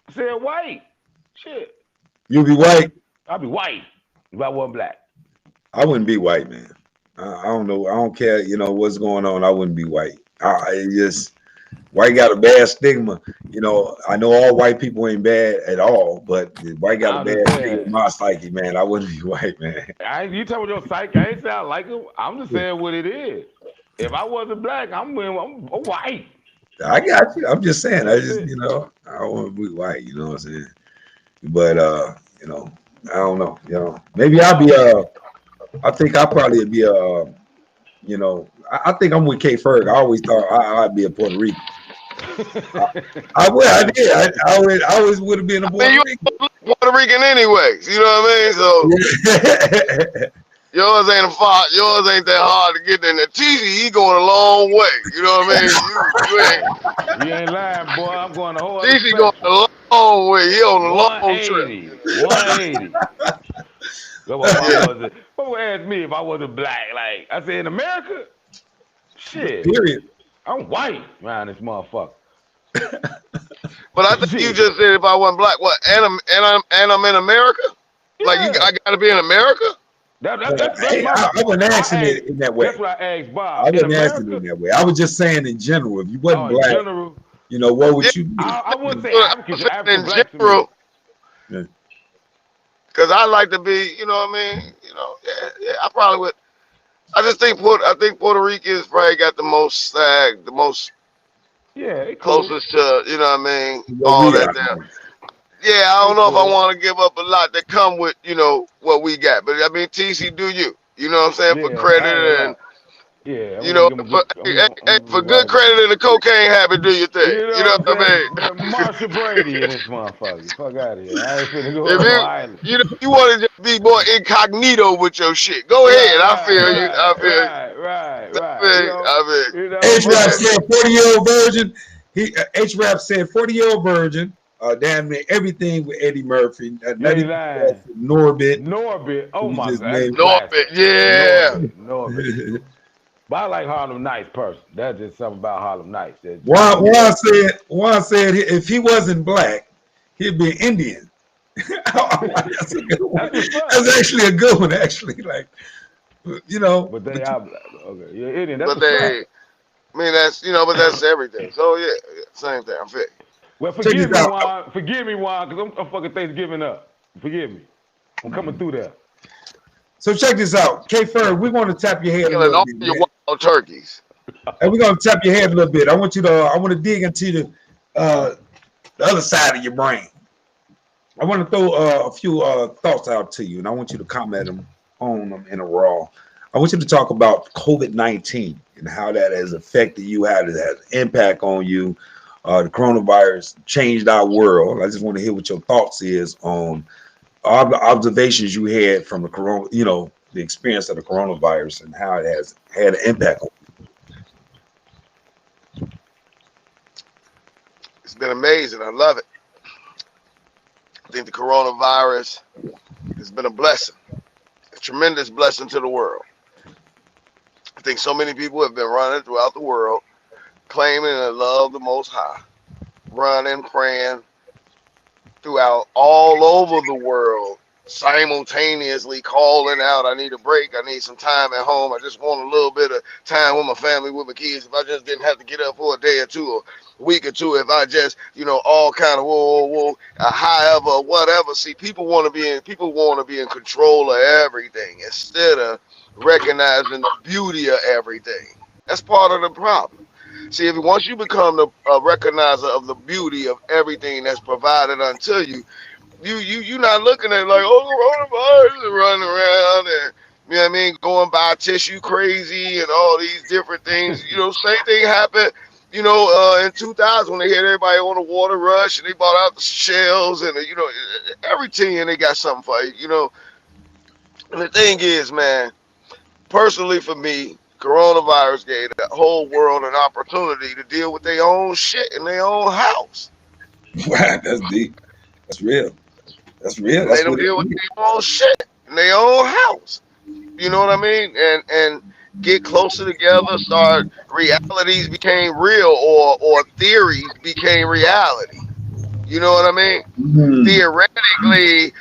I said white. Shit. You'd be white? I'll be white if I wasn't black. I wouldn't be white, man. I don't know. I don't care, what's going on. I wouldn't be white. White got a bad stigma. I know all white people ain't bad at all, but white got a bad stigma in my psyche, man. I wouldn't be white, man. You talking about your psyche? I ain't saying I like him. I'm just saying what it is. If I wasn't black, I'm white. I got you. I'm just saying. I don't want to be white. You know what I'm saying? But I don't know. Maybe I'll be I think I'll probably be I think I'm with K Ferg. I always thought I'd be a Puerto Rican. I always would have been a Puerto Rican. Puerto Rican anyways, you know what I mean? So yours ain't that hard to get in there. TZ, he going a long way. You know what I mean? You ain't lying, boy. I'm going the whole TZ going a long way. He on a long trip. 180. What would ask me if I wasn't black? Like I said, in America, shit. Period. I'm white around this motherfucker. But I think you just said if I wasn't black, what? And I'm in America. Yeah. Like I gotta be in America. I wasn't asking it in that way. That's what I asked Bob. I wasn't asking it in that way. I was just saying in general, if you wasn't black, general, what would you be? I wouldn't say African in general. Yeah. Cause I like to be, you know what I mean? I probably would. I just think Puerto Ricans probably got the most swag, the most closest to, you know what I mean? All that there. Yeah, I don't know if I want to give up a lot that come with, what we got. But I mean, TC, do you? You know what I'm saying? For credit Yeah, I'm You gonna know, give him a for, good. for good credit in the cocaine habit, do your thing. You You know know what what I'm saying? I mean? Marshall Brady in this motherfucker. Fuck out of here. I ain't finna go If up no island. you want to just be more incognito with your shit, go Right, ahead. I right, feel you. I right, feel you. right, right, I right. feel you. I feel you. But H-Rap look, said 40-year-old virgin. H-Rap said 40-year-old virgin. Damn near everything with Eddie Murphy. you Not ain't even lying. Norbit. Norbit. Oh He my just God, that's named Norbit, classic. yeah. Norbit. But I like Harlem Nights person. That's just something about Harlem Nights. That Juan, you know. Juan said if he wasn't black, he'd be Indian. That's a good one. That's what's up. That's actually a good one, actually. Like, you know, But they but are black. Okay, yeah, Indian. That's But what's up. they, I mean, that's but that's everything. So yeah, same thing. I feel you. Well, check forgive this me, out. Juan. Forgive me, Juan, because I'm fucking Thanksgiving up. Forgive me. I'm coming through there. So check this out. K Ferg, we're going to tap your head a Killing little all bit, your man. wild turkeys. And we're going to tap your head a little bit. I want to dig into the other side of your brain. I want to throw a few thoughts out to you, and I want you to comment on them in a raw. I want you to talk about COVID-19 and how that has affected you, how it has impact on you. The coronavirus changed our world. I just want to hear what your thoughts is on all the observations you had from the corona, the experience of the coronavirus and how it has had an impact on It's been amazing. I love it. I think the coronavirus has been a blessing, a tremendous blessing to the world. I think so many people have been running throughout the world, claiming and love the Most High, running, praying throughout all over the world, simultaneously calling out, I need a break, I need some time at home, I just want a little bit of time with my family, with my kids. If I just didn't have to get up for a day or two, or a week or two, if I just, all kind of however, whatever. See, people want to be in control of everything instead of recognizing the beauty of everything. That's part of the problem. See, if once you become the recognizer of the beauty of everything that's provided unto you, you not looking at it like, oh, coronavirus is running around and going by tissue crazy and all these different things. Same thing happened, in 2000 when they had everybody on a water rush and they bought out the shells and every team they got something for you. And the thing is, man, personally for me, coronavirus gave the whole world an opportunity to deal with their own shit in their own house. it. Wow, that's deep. That's real. That's real. Made That's them what it deal with is. their own shit in their own house. You know what I mean? And get closer together. Start realities became real, or theories became reality. You know what I mean? Mm. Theoretically,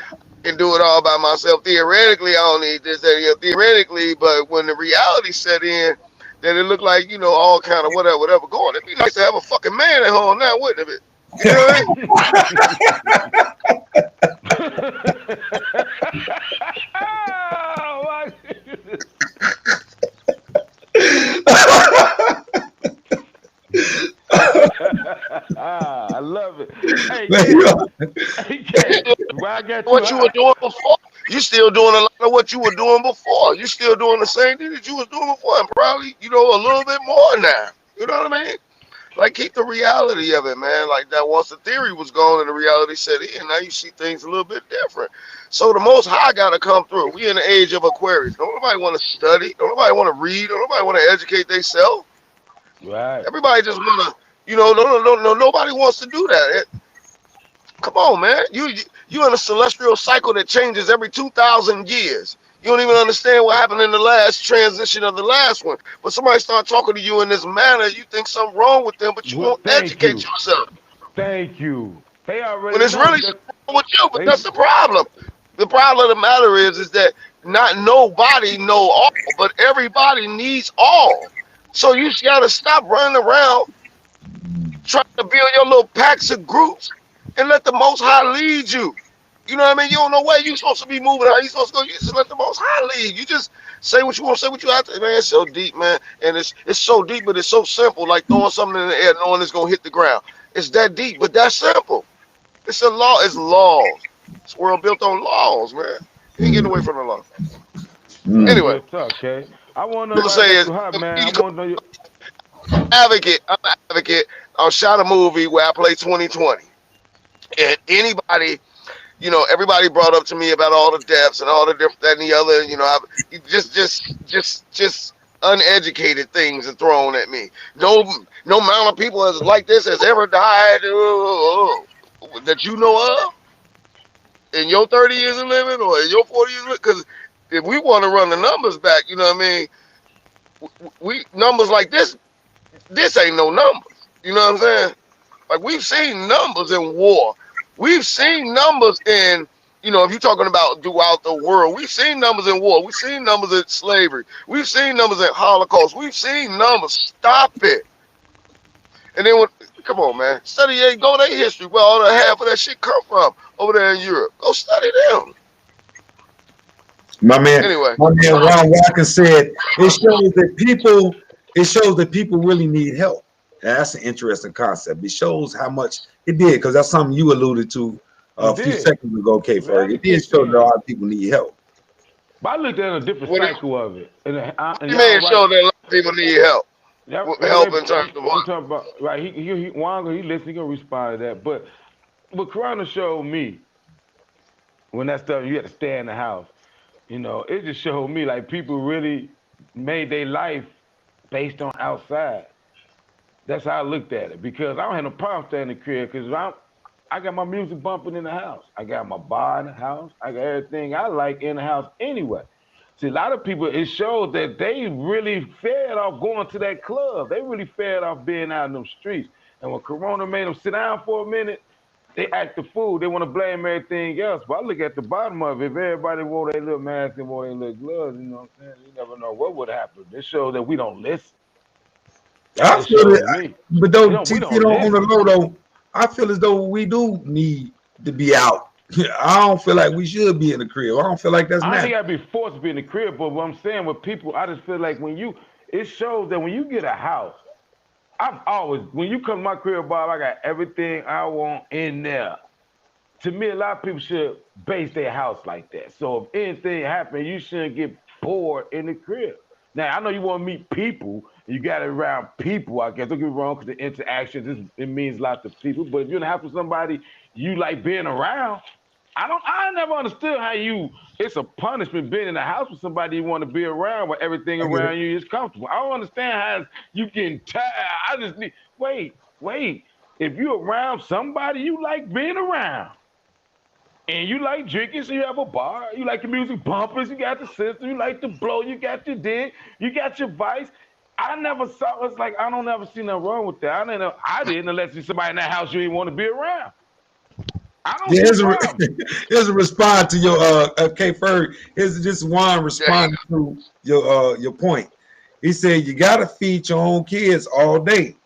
can do it all by myself. Theoretically, I don't need this, that, theoretically, but when the reality set in, then it looked like, all kind of whatever going. It'd be nice to have a fucking man at home now, wouldn't it? You know what I mean? Oh, my goodness. I love it. Hey, Man, K. Hey, K. Why I got you What you were hot? doing before. You still doing a lot of what you were doing before. You still doing the same thing that you was doing before, and probably, a little bit more now. You know what I mean? Like, keep the reality of it, man. Like that, once the theory was gone and the reality set in, now you see things a little bit different. So the Most High got to come through. We in the age of Aquarius. Don't nobody want to study. Don't nobody want to read. Don't nobody want to educate themselves. Right. Everybody just want to, no, nobody wants to do that. Come on, man. You in a celestial cycle that changes every 2,000 years. You don't even understand what happened in the last transition of the last one. But somebody start talking to you in this manner, you think something wrong with them, but you Well, won't thank educate you. yourself. Thank you. They When already it's know. really something wrong with you, but They that's the problem. The problem of the matter is that not nobody know all, but everybody needs all. So you gotta stop running around trying to build your little packs of groups and let the Most High lead you. You know what I mean? You don't know where you're supposed to be moving, how you supposed to go. You just let the Most High lead. You just say what you want to say, what you have to. Man, it's so deep, man. And it's so deep, but it's so simple, like throwing something in the air knowing it's going to hit the ground. It's that deep, but that's simple. It's a law. It's laws. This world built on laws, man. You ain't getting away from the law. That's Anyway, real tough, K. I want to know I'm gonna right say back is to her, man. I you want to know you. advocate. I'm an advocate. I shot a movie where I played 2020, and anybody, everybody brought up to me about all the deaths and all the different that and the other. Just uneducated things are thrown at me. No amount of people as like this has ever died that you know of in your 30 years of living or in your 40 years. Because if we want to run the numbers back, you know what I mean. We numbers like this ain't no numbers. You know what I'm saying? Like we've seen numbers in war. We've seen numbers in, if you're talking about throughout the world, we've seen numbers in war. We've seen numbers in slavery. We've seen numbers in Holocaust. We've seen numbers. Stop it. And then come on, man, go to their history. Where all the half of that shit come from over there in Europe. Go study them. My man, Anyway, Ron Walker said it shows that people really need help. And that's an interesting concept. It shows how much it did, because that's something you alluded to a It few did. seconds ago, K We had Ferg. to It did kick show that a in. lot of people need help. But I looked at a different what do cycle of it. And you y'all mean right. show that a lot of people need help? Help in terms of I'm what? talking about, right, Wanga, he listening, he going to respond to that. But what Corona showed me, when that stuff, you had to stay in the house, it just showed me like people really made their life based on outside. That's how I looked at it, because I don't have no problem staying in the crib, because I got my music bumping in the house. I got my bar in the house. I got everything I like in the house anyway. See, a lot of people, it shows that they really fed off going to that club. They really fed off being out in them streets. And when Corona made them sit down for a minute, they act the fool. They want to blame everything else. But I look at the bottom of it. If everybody wore their little mask and wore their little gloves, you know what I'm saying? You never know what would happen. This shows that we don't listen. That's I what it feel it, showed me. but though We TT don't on the listen. low though, I feel as though we do need to be out. I don't feel like we should be in the crib. I don't feel like that's I ain't natural. gotta be forced to be in the crib, but what I'm saying with people, I just feel like it shows that when you get a house, when you come to my crib, Bob, I got everything I want in there. To me, a lot of people should base their house like that. So if anything happens, you shouldn't get bored in the crib. Now, I know you want to meet people, and you got it around people, I guess. Don't get me wrong, because the interactions, it means a lot to people. But if you're in the house with somebody you like being around, I never understood how it's a punishment being in the house with somebody you want to be around where everything I get around it. you is comfortable. I don't understand how you getting tired. I just need, wait. If you're around somebody you like being around, and you like drinking, so you have a bar, you like your music bumpers, you got the system, you like to blow, you got your dig, you got your vice. I never saw, it's like, I don't ever see nothing wrong with that. I didn't unless it's somebody in that house you didn't want to be around. I don't Yeah, see a problem. here's a response to your K Ferg. Here's just one responding to your point. He said you gotta feed your own kids all day.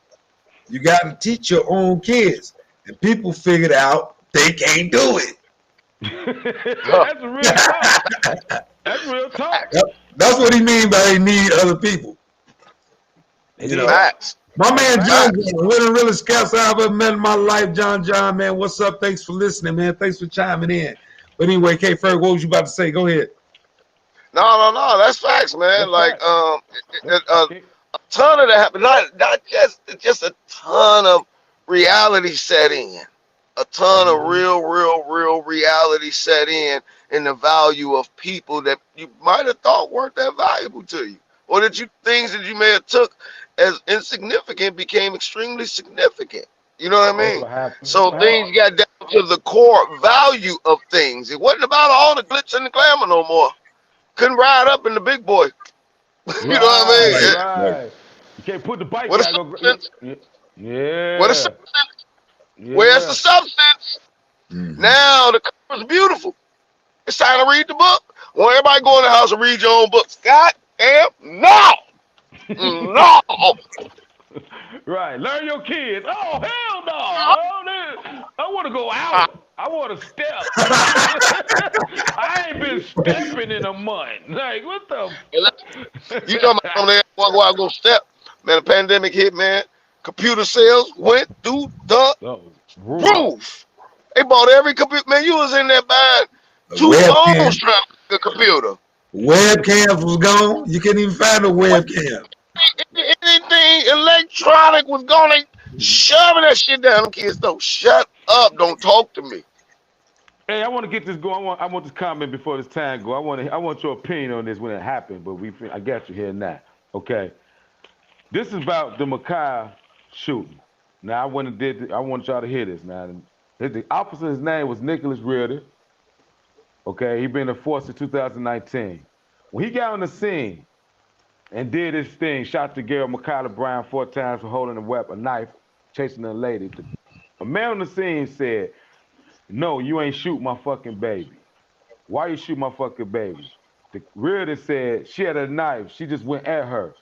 You gotta teach your own kids. And people figured out they can't do it. That's real talk. That's real talk. That's what he means by they need other people. They You need know. help. Facts. My That's man right. John, one of the realest scouts I ever met in my life, John, man. What's up? Thanks for listening, man. Thanks for chiming in. But anyway, K Ferg, what was you about to say? Go ahead. No. That's facts, man. That's Like facts. a ton of that happened. Not just a ton of reality set in. A ton of Mm-hmm. real reality set in the value of people that you might have thought weren't that valuable to you, or that things that you may have took as insignificant became extremely significant. You know what I That's mean? what happened. That's So what happened. things got down to the core value of things. It wasn't about all the glitz and the glamour no more. Couldn't ride up in the big boy. You know what I Right, mean? Right. right. You can't put the bike What a out. Go. substance. What a Yeah, substance. Where's the yeah. substance? Mm-hmm. Now the cover's beautiful. It's time to read the book. Want everybody go in the house and read your own books? God damn no, no. Right. Learn your kids. Oh hell no! I want to go out. I want to step. I ain't been stepping in a month. Like what the? You talking about some of that one while I go step? Man, the pandemic hit, man. Computer sales went through the Oh, roof. roof. They bought every computer. Man, you was in there buying two Webcam. phones trying to get a computer. Webcams was gone. You couldn't even find a webcam. Anything electronic was gone. They shoving that shit down. Them kids don't shut up. Don't talk to me. Hey, I want to get this going. I want this comment before this time go. I want your opinion on this when it happened, but I got you here now. Okay. This is about the Makai shooting. Now I want y'all to hear this now. The officer's name was Nicholas Ritter. Okay, he been in force in 2019. When he got on the scene and did his thing, shot the girl Makayla Brown 4 times for holding a knife, chasing a lady. A man on the scene said, "No, you ain't shoot my fucking baby. Why you shoot my fucking baby?" The Ritter said, "She had a knife. She just went at her."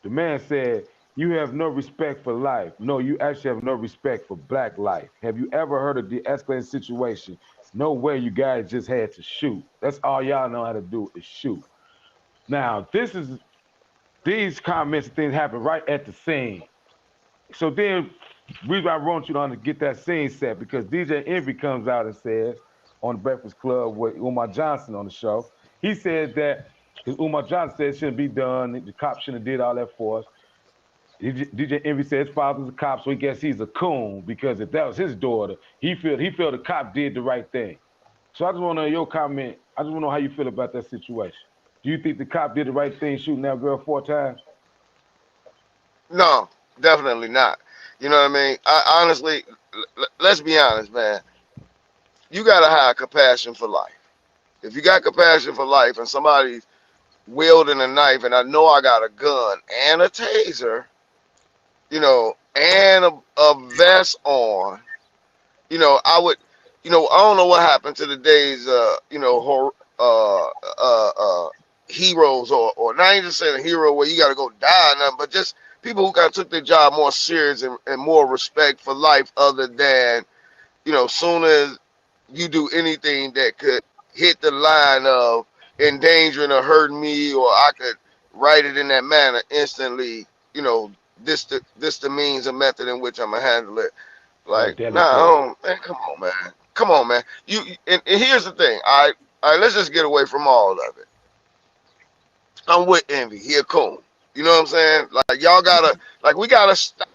The man said, "You have no respect for life. No, you actually have no respect for black life. Have you ever heard of de-escalating situation? No way you guys just had to shoot. That's all y'all know how to do is shoot." Now, these comments and things happen right at the scene. So then, reason I want you to get that scene set because DJ Envy comes out and says on the Breakfast Club with Umar Johnson on the show, he said that because Umar Johnson said it shouldn't be done, the cops shouldn't have did all that for us. DJ Envy said his father was a cop, so he guess he's a coon because if that was his daughter, he feel the cop did the right thing. So I just want to know your comment. I just want to know how you feel about that situation. Do you think the cop did the right thing shooting that girl 4 times? No, definitely not. You know what I mean? I honestly, let's be honest, man. You gotta have compassion for life. If you got compassion for life and somebody's wielding a knife, and I know I got a gun and a taser, and a vest on, I would, I don't know what happened to the days, heroes or not even just saying a hero where you got to go die or nothing, but just people who kind of took their job more serious and more respect for life other than, soon as you do anything that could hit the line of endangering or hurting me, or I could write it in that manner instantly, this the means and method in which I'm gonna handle it. Oh, Like, delicate. man, come on, man. And here's the thing. All right, let's just get away from all of it. I'm with Envy. He a coon. You know what I'm saying? Like we gotta stop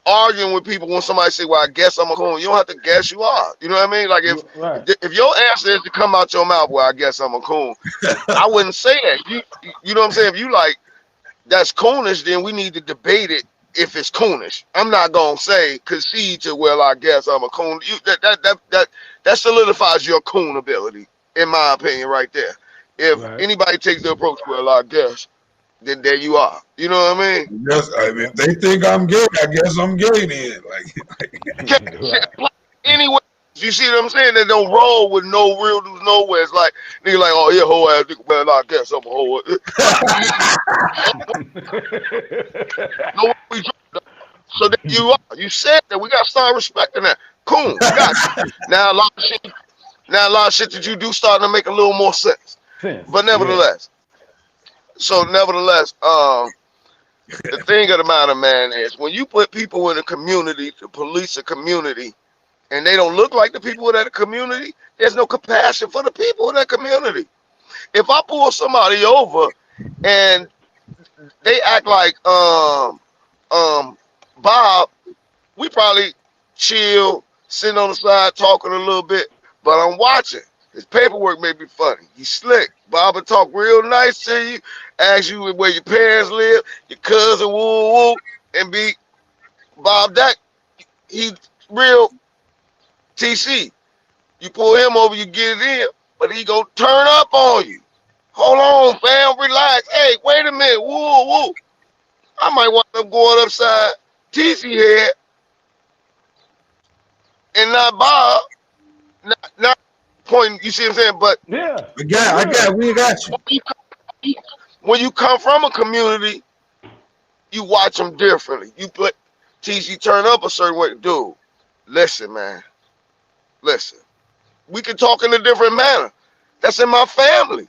arguing with people when somebody say, "Well, I guess I'm a coon." You don't have to guess. You are. You know what I mean? Like Right. if your answer is to come out your mouth, "Well, I guess I'm a coon," I wouldn't say that. You know what I'm saying? If you like that's coonish, then we need to debate it. If it's coonish, I'm not gonna say concede to, "Well, I guess I'm a coon." That solidifies your coon ability, in my opinion, right there. If Right. anybody takes the approach, "Well, I guess," then there you are. You know what I mean? Yes, if they think I'm gay, I guess I'm gay then. Right. Anyway, you see what I'm saying? They don't roll with no real news nowhere. It's like nigga like, "Oh yeah, whole ass nigga." Well, I guess I'm a whole. So that you are. You said that. We gotta start respecting that. Cool, got you. Now a lot of shit that you do starting to make a little more sense. Sense. But Yeah. nevertheless, the thing of the matter, man, is when you put people in a community to police a community, and they don't look like the people of that community, there's no compassion for the people of that community. If I pull somebody over and they act like Bob, we probably chill, sitting on the side talking a little bit, but I'm watching. His paperwork may be funny. He's slick. Bob will talk real nice to you, ask you where your parents live, your cousin, woo woo, and be Bob that he real TC. You pull him over, you get it in, but he gonna turn up on you. Hold on, fam, relax. Hey, wait a minute, woo woo. I might wind up going upside TC head and not Bob, not pointing. You see what I'm saying? But Yeah. we For real. got you. when you come from a community, you watch them differently. You put TC turn up a certain way, dude. Listen, man. Listen, we can talk in a different manner. That's in my family.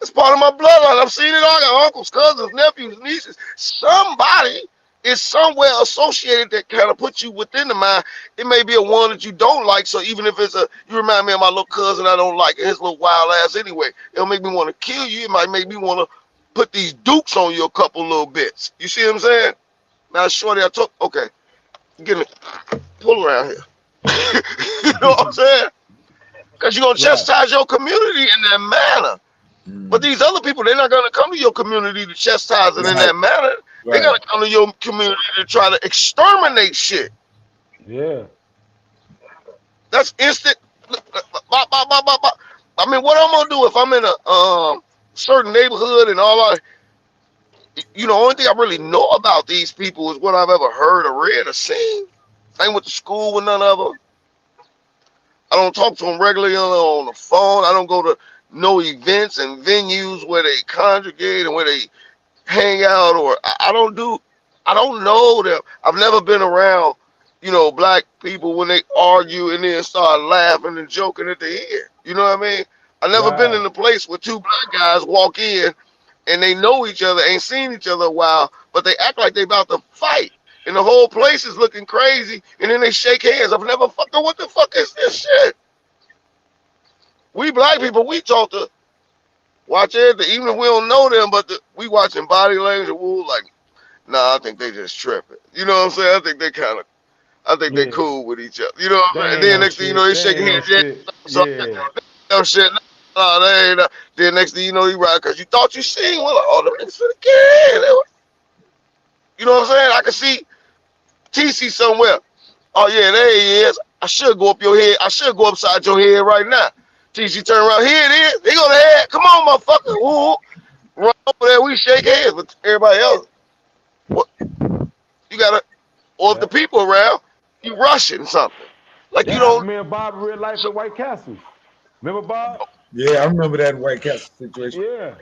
It's part of my bloodline. I've seen it all. I got uncles, cousins, nephews, nieces. Somebody it's somewhere associated that kind of puts you within the mind. It may be a one that you don't like. So even if it's you remind me of my little cousin I don't like, his little wild ass anyway. It'll make me want to kill you. It might make me want to put these dukes on you a couple little bits. You see what I'm saying? Now, shorty, I took, okay, get it, pull around here. You know what I'm saying? Because you're going to chastise your community in that manner. But these other people, they're not going to come to your community to chastise it in that manner. They got to come to your community to try to exterminate shit. Yeah. That's instant. I mean, what I'm going to do if I'm in a certain neighborhood and all that, you know, only thing I really know about these people is what I've ever heard or read or seen. I ain't went to school with none of them. I don't talk to them regularly on the phone. I don't go to no events and venues where they congregate and where they hang out, or I don't know them. I've never been around, you know, black people when they argue and then start laughing and joking at the end. You know what I mean? I've never been in a place where two black guys walk in and they know each other, ain't seen each other a while, but they act like they about to fight. And the whole place is looking crazy, and then they shake hands. I've never fucking, what the fuck is this shit? We black people, we talk to, watch everything, even if we don't know them, but we watching body language, and like, nah, I think they just tripping. You know what I'm saying? I think they kind of, I think they cool with each other. You know what I'm saying? And then next thing you know, they shaking hands. No shit. No, they ain't. Then next thing you know, you ride because you thought you seen one. Like, oh, them niggas finna get in. You know what I'm saying? I can see TC somewhere. Oh yeah, there he is. I should go up your head. I should go upside your head right now. TC turn around. Here it is. He go to head. Come on, motherfucker. Ooh. Run over there. We shake hands with everybody else. What? You gotta. Or if the people around, you rushing something. Like you don't. Me and Bob real life at White Castles. Remember Bob? Yeah, I remember that White Castle situation. Yeah.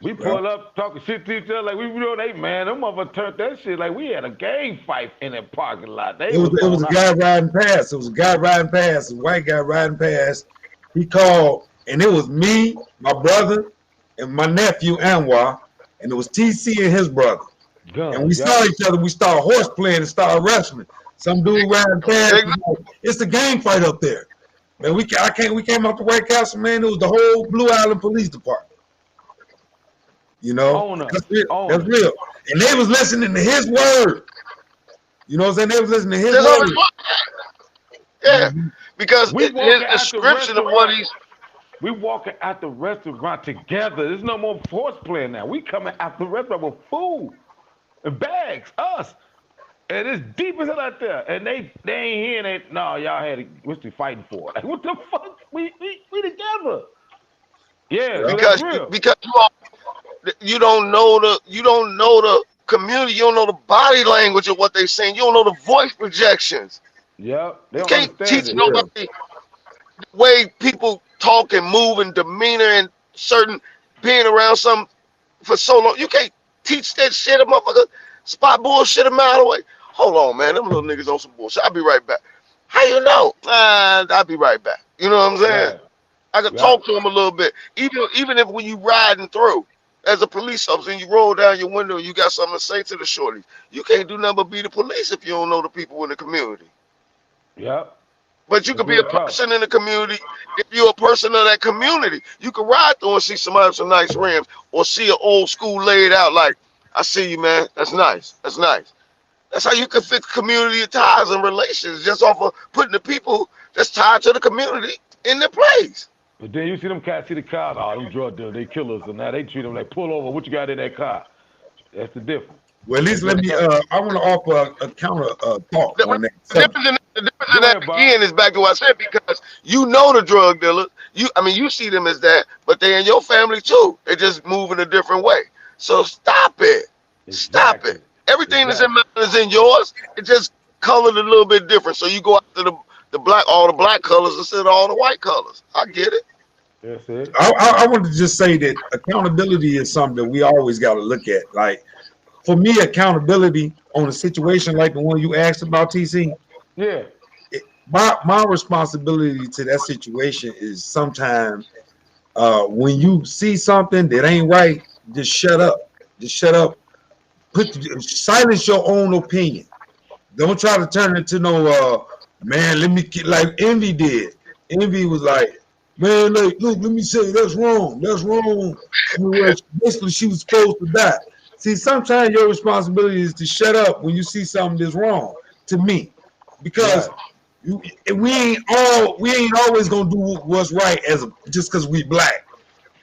We pull up talking shit to each other like we know they man. Them motherfuckers turned that shit like we had a gang fight in that parking lot. It was a guy riding past. It was a guy riding past, a white guy riding past. He called, and it was me, my brother, and my nephew Anwar, and it was TC and his brother. And we saw each other. We started horse playing and started wrestling. Some dude riding past. It's a gang fight up there. Man, we came up to White Castle, man. It was the whole Blue Island Police Department. You know, that's real. And they was listening to his word. You know what I'm saying? They was listening to his word. Yeah, because his description of what he's. We walking out the restaurant together. There's no more horse playing now. We coming out the restaurant with food and bags, us. And it's deep as hell out there. And they ain't here. And no, y'all had what's they fighting for? Like, what the fuck? We together. Yeah, because you don't know the community. You don't know the body language of what they saying. You don't know the voice projections. Yeah, you can't teach nobody the way people talk and move and demeanor and certain being around something for so long. You can't teach that shit. A motherfucker spot bullshit a mile away. Hold on, man. Them little niggas on some bullshit. I'll be right back. How you know? I'll be right back. You know what I'm saying? Yeah. I can talk to him a little bit. Even if when you riding through as a police officer and you roll down your window and you got something to say to the shorties, you can't do nothing but be the police if you don't know the people in the community. Yep. But you could be a person in the community. If you're a person of that community, you can ride through and see somebody with some nice rims or see an old school laid out like, I see you, man. That's nice. That's nice. That's how you can fix community ties and relations, just off of putting the people that's tied to the community in their place. But then you see them cats see the cars, oh, them drug dealers, they killers, and now they treat them like pull over. What you got in that car? That's the difference. Well, at least let me. I want to offer a counter thought on that. The difference in that again is back to what I said, because you know the drug dealers. You see them as that, but they're in your family too. They just move in a different way. So stop it. Stop it. Everything that's in mine is in yours. It just colored a little bit different. So you go after the black, all the black colors instead of all the white colors. I get it. That's it. I want to just say that accountability is something that we always got to look at. Like, for me, accountability on a situation like the one you asked about, TC. Yeah. My responsibility to that situation is sometimes when you see something that ain't right, just shut up. Just shut up. silence your own opinion. Don't try to turn it into no man. Let me get like Envy did. Envy was like, man, like, look, let me say that's wrong. That's wrong. Basically, she was supposed to die. See, sometimes your responsibility is to shut up when you see something that's wrong. To me, because we ain't always gonna do what's right just because we black.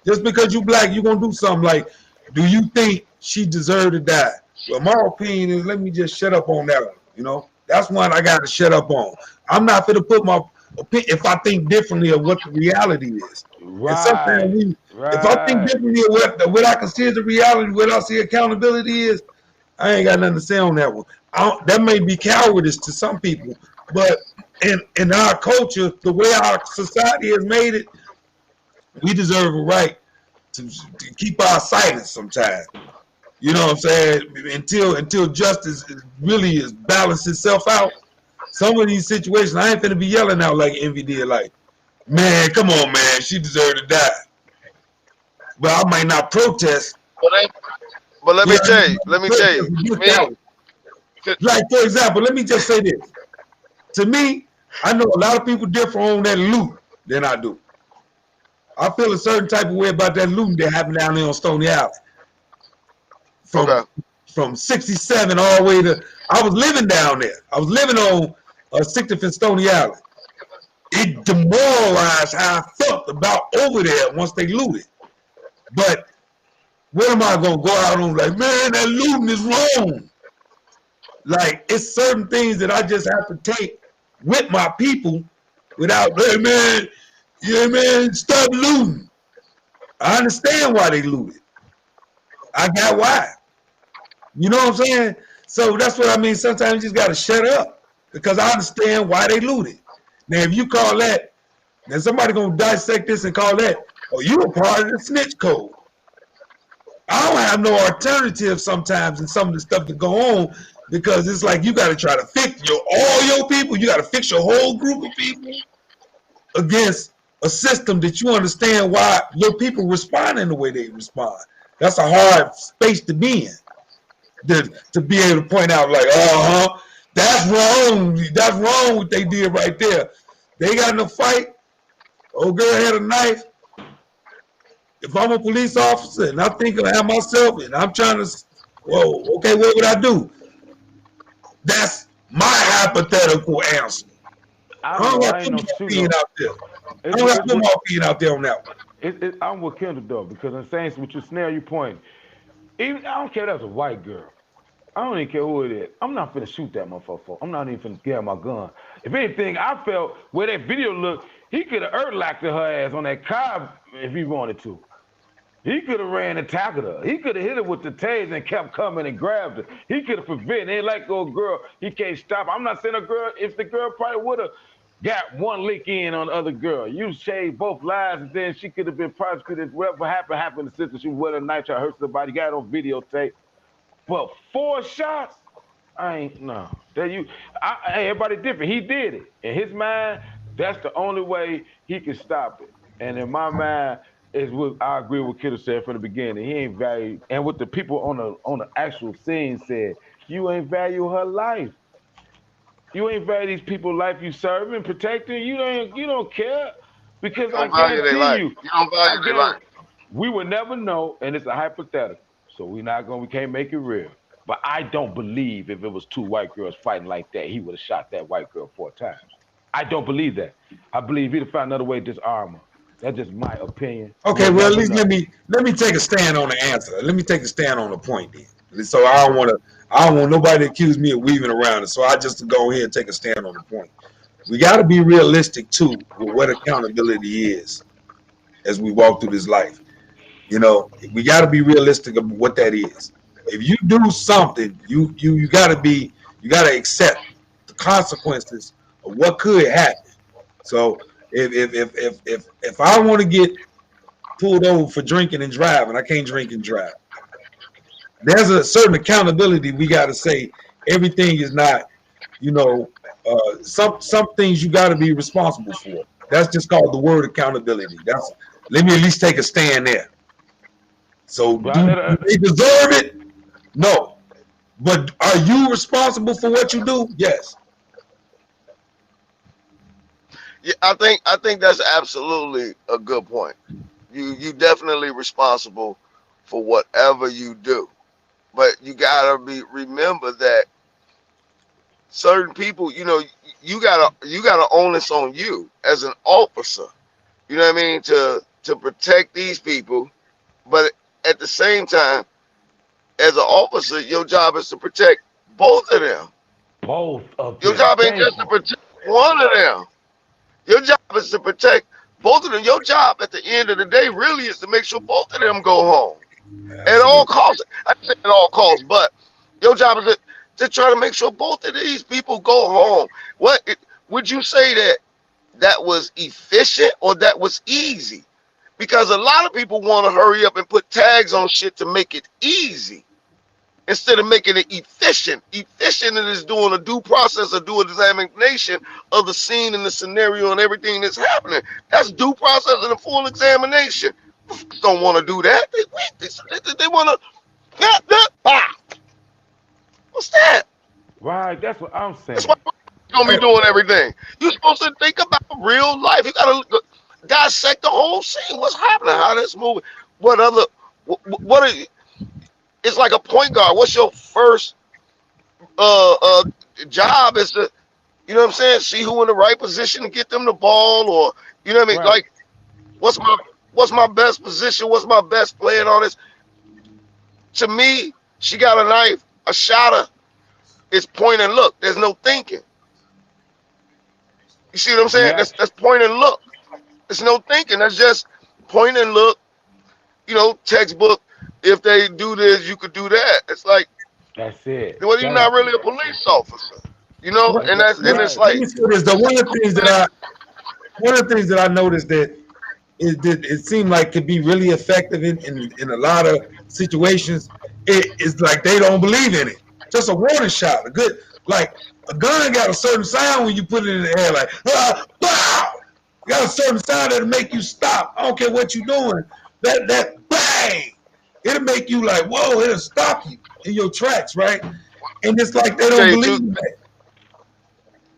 Just because you black, you gonna do something like, do you think she deserved to die? Well, my opinion is, let me just shut up on that one. You know, that's one I got to shut up on. I'm not going to put my opinion if I think differently of what the reality is. And sometimes if I think differently of what I consider the reality, what I see accountability is, I ain't got nothing to say on that one. That may be cowardice to some people, but in our culture, the way our society has made it, we deserve a right to keep our silence sometimes. You know what I'm saying? Until justice really is balanced itself out. Some of these situations, I ain't finna be yelling out like Envy did, like, man, come on, man, she deserved to die. But I might not protest. But let me tell you, me, like, for example, let me just say this. To me, I know a lot of people different on that loot than I do. I feel a certain type of way about that looting that happened down there on Stony Island. From 67 all the way to, I was living down there. I was living on 60th and Stony Island. It demoralized how I felt about over there once they looted. But what am I going to go out on like, man, that looting is wrong. Like, it's certain things that I just have to take with my people without, hey, man, yeah, man, stop looting. I understand why they looted. I got why. You know what I'm saying? So that's what I mean. Sometimes you just got to shut up because I understand why they looted. Now, if you call that, then somebody going to dissect this and call that, oh, you a part of the snitch code. I don't have no alternative sometimes in some of the stuff that go on because it's like you got to try to fix all your people. You got to fix your whole group of people against a system that you understand why your people respond in the way they respond. That's a hard space to be in. To be able to point out like, that's wrong. That's wrong what they did right there. They got in a fight. Old girl had a knife. If I'm a police officer and I think I have myself and I'm trying to, okay, what would I do? That's my hypothetical answer. I don't have to put my opinion out there. I don't have to put my opinion out there on that one. I'm with Kendall though, because I'm saying with your snare, you point. Even I don't care if that's a white girl. I don't even care who it is. I'm not finna shoot that motherfucker. I'm not even finna get my gun. If anything, I felt where that video looked, he could have earth-locked her ass on that car if he wanted to. He could have ran and tackled her. He could have hit her with the taser and kept coming and grabbed her. He could have prevented. Ain't like old girl. He can't stop. I'm not saying a girl. If the girl probably would have got one lick in on the other girl, you shaved both lives, and then she could have been prosecuted. Whatever happened to sister. She went a knife, try to hurt somebody. Got it on videotape. But 4 shots, I ain't no. Everybody different. He did it in his mind. That's the only way he can stop it. And in my mind, is what I agree with Kiddo said from the beginning. He ain't value, and what the people on the actual scene said, you ain't value her life. You ain't value these people's life you serving, protecting. You don't care because I guarantee you don't value their life. We would never know, and it's a hypothetical. So we can't make it real. But I don't believe if it was 2 white girls fighting like that, he would have shot that white girl 4 times. I don't believe that. I believe he'd have found another way to disarm her. That's just my opinion. Okay, well at least let me take a stand on the answer. Let me take a stand on the point then. So I don't want nobody to accuse me of weaving around it. So I just go ahead and take a stand on the point. We got to be realistic too with what accountability is as we walk through this life. You know, we got to be realistic about what that is. If you do something, you got to accept the consequences of what could happen. So if I want to get pulled over for drinking and driving, I can't drink and drive. There's a certain accountability we got to say. Everything is not, some things you got to be responsible for. That's just called the word accountability. Let me at least take a stand there. So do they deserve it? No. But are you responsible for what you do? Yes. Yeah, I think that's absolutely a good point. You definitely responsible for whatever you do, but you gotta remember that certain people, you gotta own this on you as an officer. You know what I mean, to protect these people, but at the same time, as an officer, your job is to protect both of them. Both of Your them. job ain't Thank just to you. protect one of them. Your job is to protect both of them. Your job at the end of the day really is to make sure both of them go home at all Absolutely. costs. I say at all costs, but your job is to try to make sure both of these people go home. Would you say that was efficient or that was easy? Because a lot of people want to hurry up and put tags on shit to make it easy instead of making it efficient. Efficient is doing a due process or do an examination of the scene and the scenario and everything that's happening. That's due process and a full examination. Don't want to do that. They want to. What's that? Right, that's what I'm That's why saying. you're gonna be doing everything. You're supposed to think about real life. You gotta dissect the whole scene. What's happening? How this moving? What other? What are? It's like a point guard. What's your first uh uh job? Is to, you know what I'm saying? See who in the right position to get them the ball, or you know what I mean? Right. Like, what's my best position? What's my best play and all this? To me, she got a knife, a shotter. It's point and look. There's no thinking. You see what I'm saying? That's Reaction. point and look. There's no thinking. That's just point and look. Textbook. If they do this, you could do that. It's like, That's it. well, you're Thank not really you. a police officer. Well, And it's Right. let like, me say this. Though one of the things that I noticed that it seemed like could be really effective in a lot of situations. It is like they don't believe in it. Just a warning shot, like a gun got a certain sound when you put it in the air, like bow. Got a certain sound that'll make you stop. I don't care what you're doing. That bang, it'll make you like, whoa, it'll stop you in your tracks, right? And it's like they don't okay, believe in that.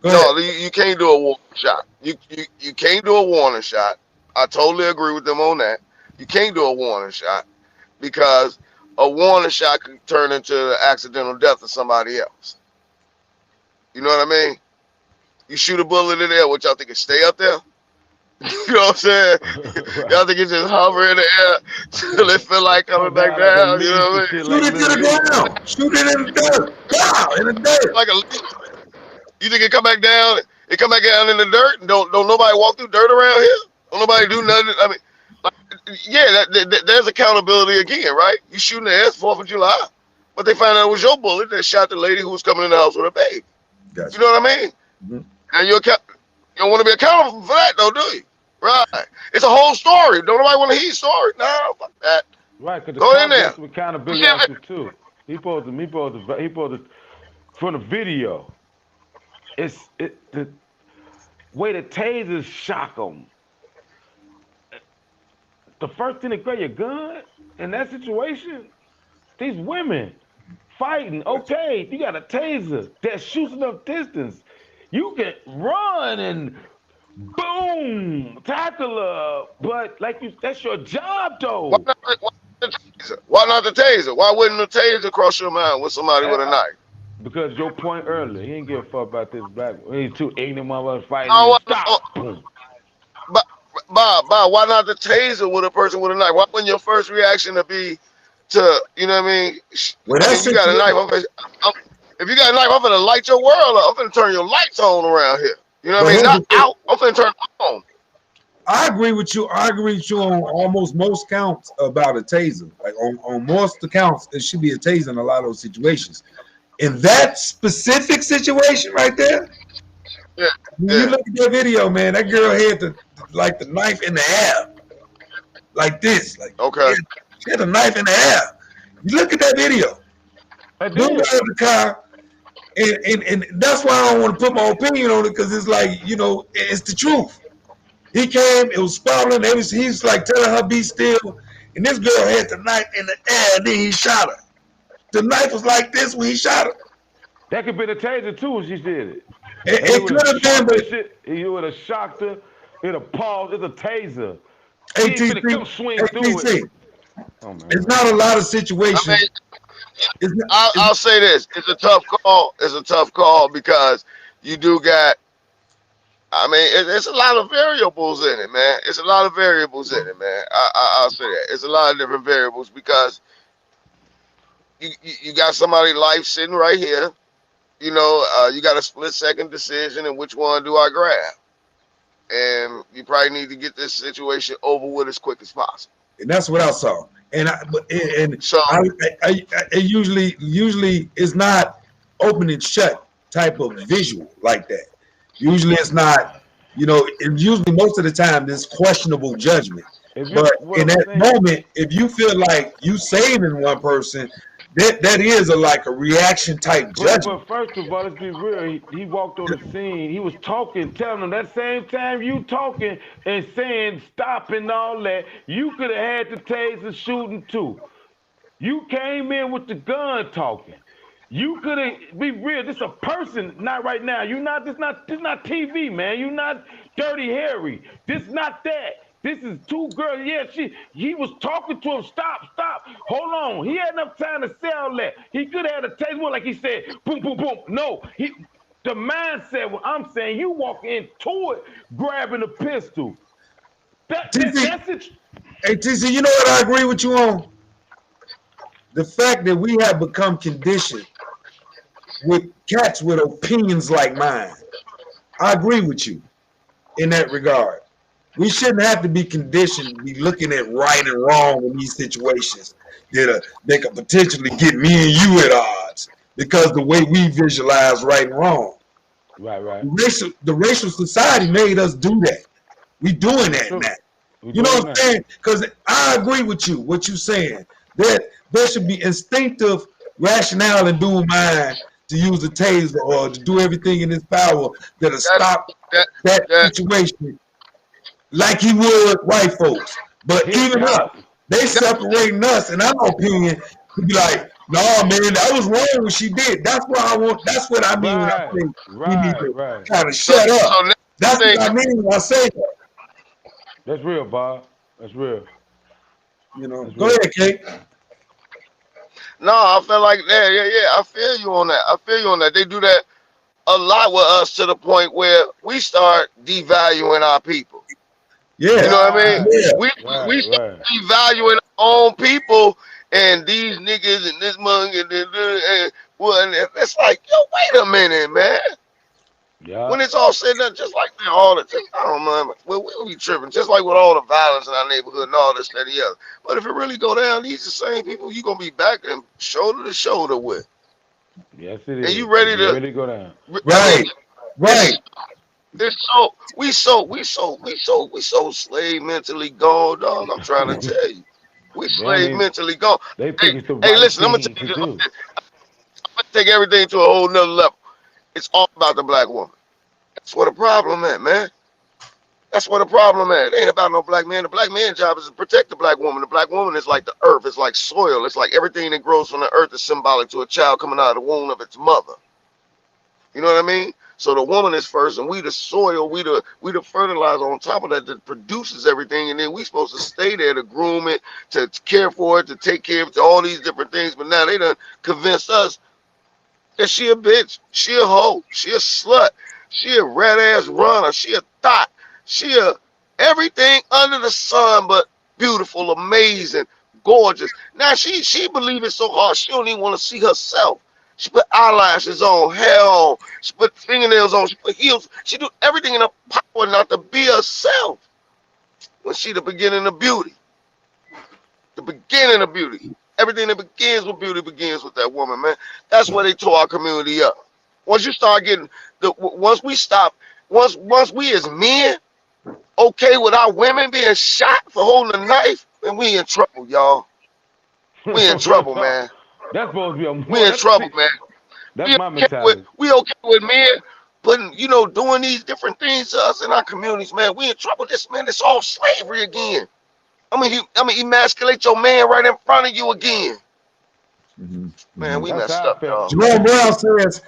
Go ahead. no, you can't do a warning shot. You can't do a warning shot. I totally agree with them on that. You can't do a warning shot because a warning shot could turn into the accidental death of somebody else. You know what I mean? You shoot a bullet in there, what y'all think it stay up there? You know what I'm saying? Y'all Right. think it just hover in the air till it feel like coming Come back down like a down? You leaf know what and I mean? shit, Shoot like it to little the leaves. ground. Shoot it in the dirt. Wow, in the dirt. Like a you think it come back down? It come back down in the dirt, and don't nobody walk through dirt around here? Don't nobody do nothing? I mean, like, yeah, there's accountability again, right? You shooting the air, 4th of July, but they found out it was your bullet that shot the lady who was coming in the house with her baby. You Gotcha. know what I mean? Mm-hmm. And you don't want to be accountable for that, though, do you? Right? It's a whole story. Don't nobody want to hear your story? No, fuck that. Right, because the Go in cop there. got some You accountability see if officers too. He supposed to from the video. The way the tasers shock them. The first thing to grab your gun in that situation, these women fighting. Okay, you got a taser that shoots enough distance. You can run and boom, tackle her. But like that's your job why though. not, why not the taser? Why not the taser? Why wouldn't the taser cross your mind with somebody with a Uh, knife? Because your point earlier, he didn't give a fuck about this black. He's too ignorant motherfuckers fighting No, and no, stop. Boom. But Bob, why not the taser with a person with a knife? Why wouldn't your first reaction to be to, you know what I mean? Well, I that mean, you got a knife. situation. If you got a knife, I'm gonna light your world up. I'm gonna turn your lights on around here. You know what But I mean? here's the Not thing. out. I'm gonna turn them on. I agree with you. I agree with you on almost most counts about a taser. Like on most accounts, it should be a taser in a lot of those situations. In that specific situation right there, Yeah, when you yeah. look at that video, man, that girl had the knife in the air, like this. Like Okay. she had a knife in the air. You look at that video. I Dude did. out of the car, and that's why I don't want to put my opinion on it because it's like, it's the truth. He came, it was spiraling, he's like telling her be still, and this girl had the knife in the air, and then he shot her. the knife was like this when he shot her. That could be the taser too when she did it. It could have been, but He would have shocked her. It'd have paused. It's a taser. He ain't finna come ATC, swing through it. Oh, man, it's not a lot of I situations. mean, It's not, I'll say this: it's a tough call. It's a tough call because you do got. I mean, it's a lot of variables in it, man. It's a lot of variables in it, man. I'll say that. It's a lot of different variables because you got somebody's life sitting right here. You know, you got a split-second decision, and which one do I grab? And you probably need to get this situation over with as quick as possible. and that's what I saw. And So I usually it's not open and shut type of visual like that. Usually it's not, you know, usually most of the time there's questionable judgment. But in that moment, if you feel like you saving one person, that is like a reaction type judgment. But first of all, let's be real. He walked on the scene. He was talking, telling them that same time you talking and saying stop and all that, you could have had the taser shooting too. You came in with the gun talking. You could have be real. This a person, not right now. You not this not TV, man. You not Dirty Harry. This not that. This is two girls. Yeah, he was talking to him. Stop. Hold on. He had enough time to say all that. He could have had a taste more, like he said, boom, boom, boom. No, the mindset. What I'm saying, you walk into it grabbing a pistol. That's it. Hey TC, you know what I agree with you on? The fact that we have become conditioned with cats with opinions like mine. I agree with you in that regard. We shouldn't have to be conditioned to be looking at right and wrong in these situations that could potentially get me and you at odds because the way we visualize right and wrong. Right. The racial society made us do that. We doing that now. You know what I'm saying? Because I agree with you, what you're saying. That there should be instinctive rationale in doing mine to use the taser or to do everything in his power that'll stop that situation like he would white folks. But even us, they separating us, in our opinion, to be like, no, man, that was wrong what she did. That's what I mean when I say we need to kind of shut up. That's what I mean when I say that. That's real, Bob. That's real. You know, go ahead, Kate. No, I feel like that. Yeah. I feel you on that. They do that a lot with us to the point where we start devaluing our people. Yeah. You know what I mean? Yeah. We start devaluing our own people and these niggas and this mug and it's like, yo, wait a minute, man. Yeah. When it's all said and done, just like that, all the time, I don't know. We'll be tripping, just like with all the violence in our neighborhood and all this, that, and the other. But if it really go down, these the same people you gonna be back and shoulder to shoulder with. Yes, it is. And you ready to really go down? Right. It's we so slave mentally gone, dog. I'm trying to tell you, we slave mentally gone. They think it's the right hey, listen, I'm gonna thing tell you to do. this. I'm gonna take everything to a whole nother level. It's all about the black woman. That's what the problem at, man. That's what the problem at. It ain't about no black man. The black man's job is to protect the black woman. The black woman is like the earth. It's like soil. It's like everything that grows from the earth is symbolic to a child coming out of the womb of its mother. You know what I mean? So the woman is first, and we the soil, we the fertilizer on top of that produces everything, and then we supposed to stay there to groom it, to care for it, to take care of it, to all these different things. But now they done convinced us that she a bitch, she a hoe, she a slut, she a red ass runner, she a thought, she a everything under the sun but beautiful, amazing, gorgeous. Now she believe it so hard she don't even want to see herself. She put eyelashes on, hair on, she put fingernails on, she put heels, she do everything in her power not to be herself. When she the beginning of beauty. The beginning of beauty. Everything that begins with beauty begins with that woman, man. That's where they tore our community up. Once you start getting once we as men okay with our women being shot for holding a knife, then we in trouble, y'all. We in trouble, man. That's supposed to be we in trouble, man. That's my mentality. We okay with men putting, doing these different things to us in our communities, man. We in trouble. This, man, it's all slavery again. I mean, emasculate your man right in front of you again. Man, we That's messed how I up, felt. dog. Jerome Brown says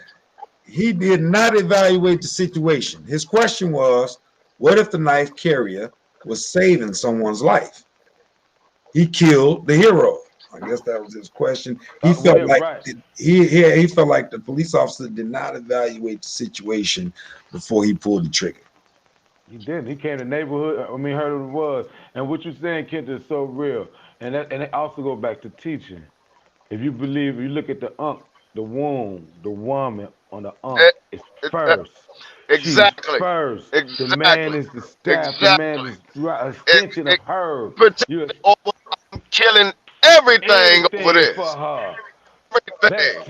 he did not evaluate the situation. His question was, what if the knife carrier was saving someone's life? He killed the hero. I guess that was his question. He felt like right. he felt like the police officer did not evaluate the situation before he pulled the trigger. He didn't. He came to the neighborhood. I mean, heard what it was. And what you're saying, Kent, is so real. And it also goes back to teaching. If you believe, you look at the the womb, the woman on the Eh, is eh, first. She's exactly. first. The man Exactly. is the staff. The man Exactly. is an It, extension of it, her. You're particularly over killing everything over everything for this. her. Everything.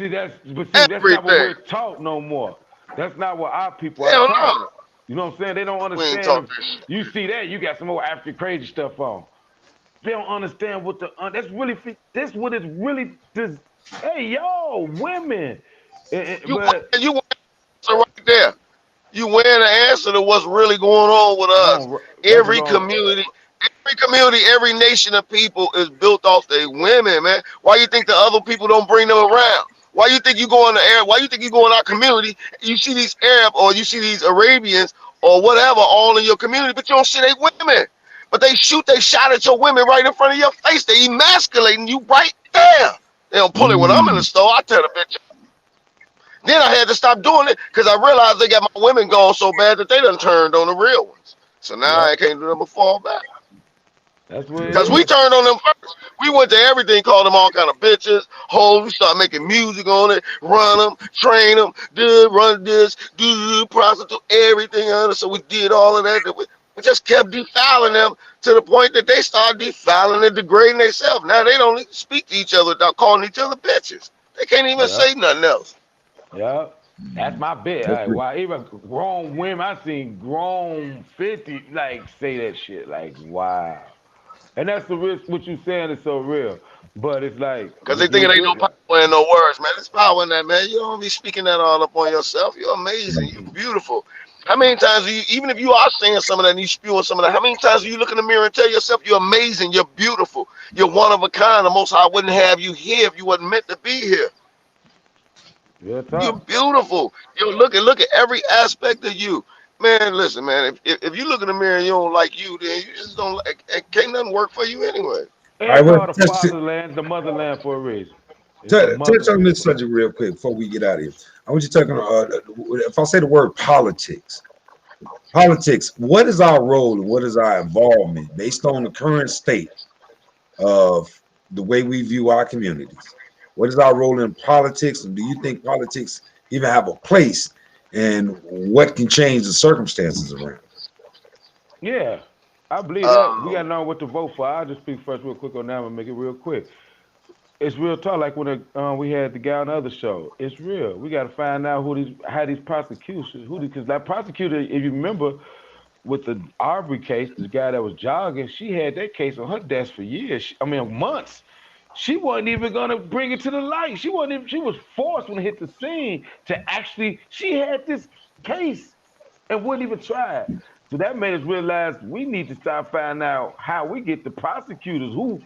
That's not what Everything. we're taught no more. That's not what our people are Hell taught. no. You know what I'm saying? They don't We ain't understand. taught If this shit. you see that, you got some more African crazy stuff on. They don't understand what that's really this what it's really this. Hey yo, women, but You win the answer right there. You win the answer to what's really going on with us. on that's what's Every on. community, every nation of people is built off their women, man. Why you think the other people don't bring them around? Why you think you go in the air? Why you think you go in our community? You see these Arab or you see these Arabians or whatever all in your community, but you don't see they women. But they shot at your women right in front of your face. They emasculating you right there. They don't pull it when I'm in the store. I tell the bitch. Then I had to stop doing it because I realized they got my women gone so bad that they done turned on the real ones. So now I Yep, can't do them but fall back. that's what it Because we is. turned on them first. We went to everything, called them all kind of bitches, hoes. We started making music on it, run them, train them, run this, do prostitute, everything on it. So we did all of that. We just kept defiling them to the point that they started defiling and degrading themselves. Now they don't even speak to each other without calling each other bitches. They can't even Yep, say nothing else. yep. That's my bit. Like, why even grown women? I seen grown 50 like say that shit. Like wow. And that's the risk. What you saying is so real. But it's like Because they think it ain't no power in no words, man. There's power in that, man. You don't be speaking that all up on yourself. You're amazing. You're beautiful. How many times do you, even if you are saying some of that and you spewing some of that, how many times do you look in the mirror and tell yourself you're amazing, you're beautiful, you're one of a kind, the Most High wouldn't have you here if you wasn't meant to be here. real You're talk. beautiful. You look at every aspect of you. Man, listen, man, if you look in the mirror and you don't like you, then you just don't like, can't nothing work for you anyway. All right, It's well, called the fatherland, the motherland for a reason. It's the touch on motherland this for subject real quick before we get out of here. I want you to talk on if I say the word politics. Politics, what is our role and what is our involvement based on the current state of the way we view our communities? What is our role in politics, and do you think politics even have a place, and what can change the circumstances around? Yeah, I believe that. We Um, gotta know what to vote for. I'll just speak first real quick on that and make it real quick. It's real talk. Like when we had the guy on the other show. It's real. We gotta find out how these prosecutions, because that prosecutor, if you remember, with the Arbery case, the guy that was jogging, she had that case on her desk for years. Months. She wasn't even gonna bring it to the light. She wasn't even. She was forced when it hit the scene to actually. She had this case and wouldn't even try it. So that made us realize we need to start finding out how we get the prosecutors. Who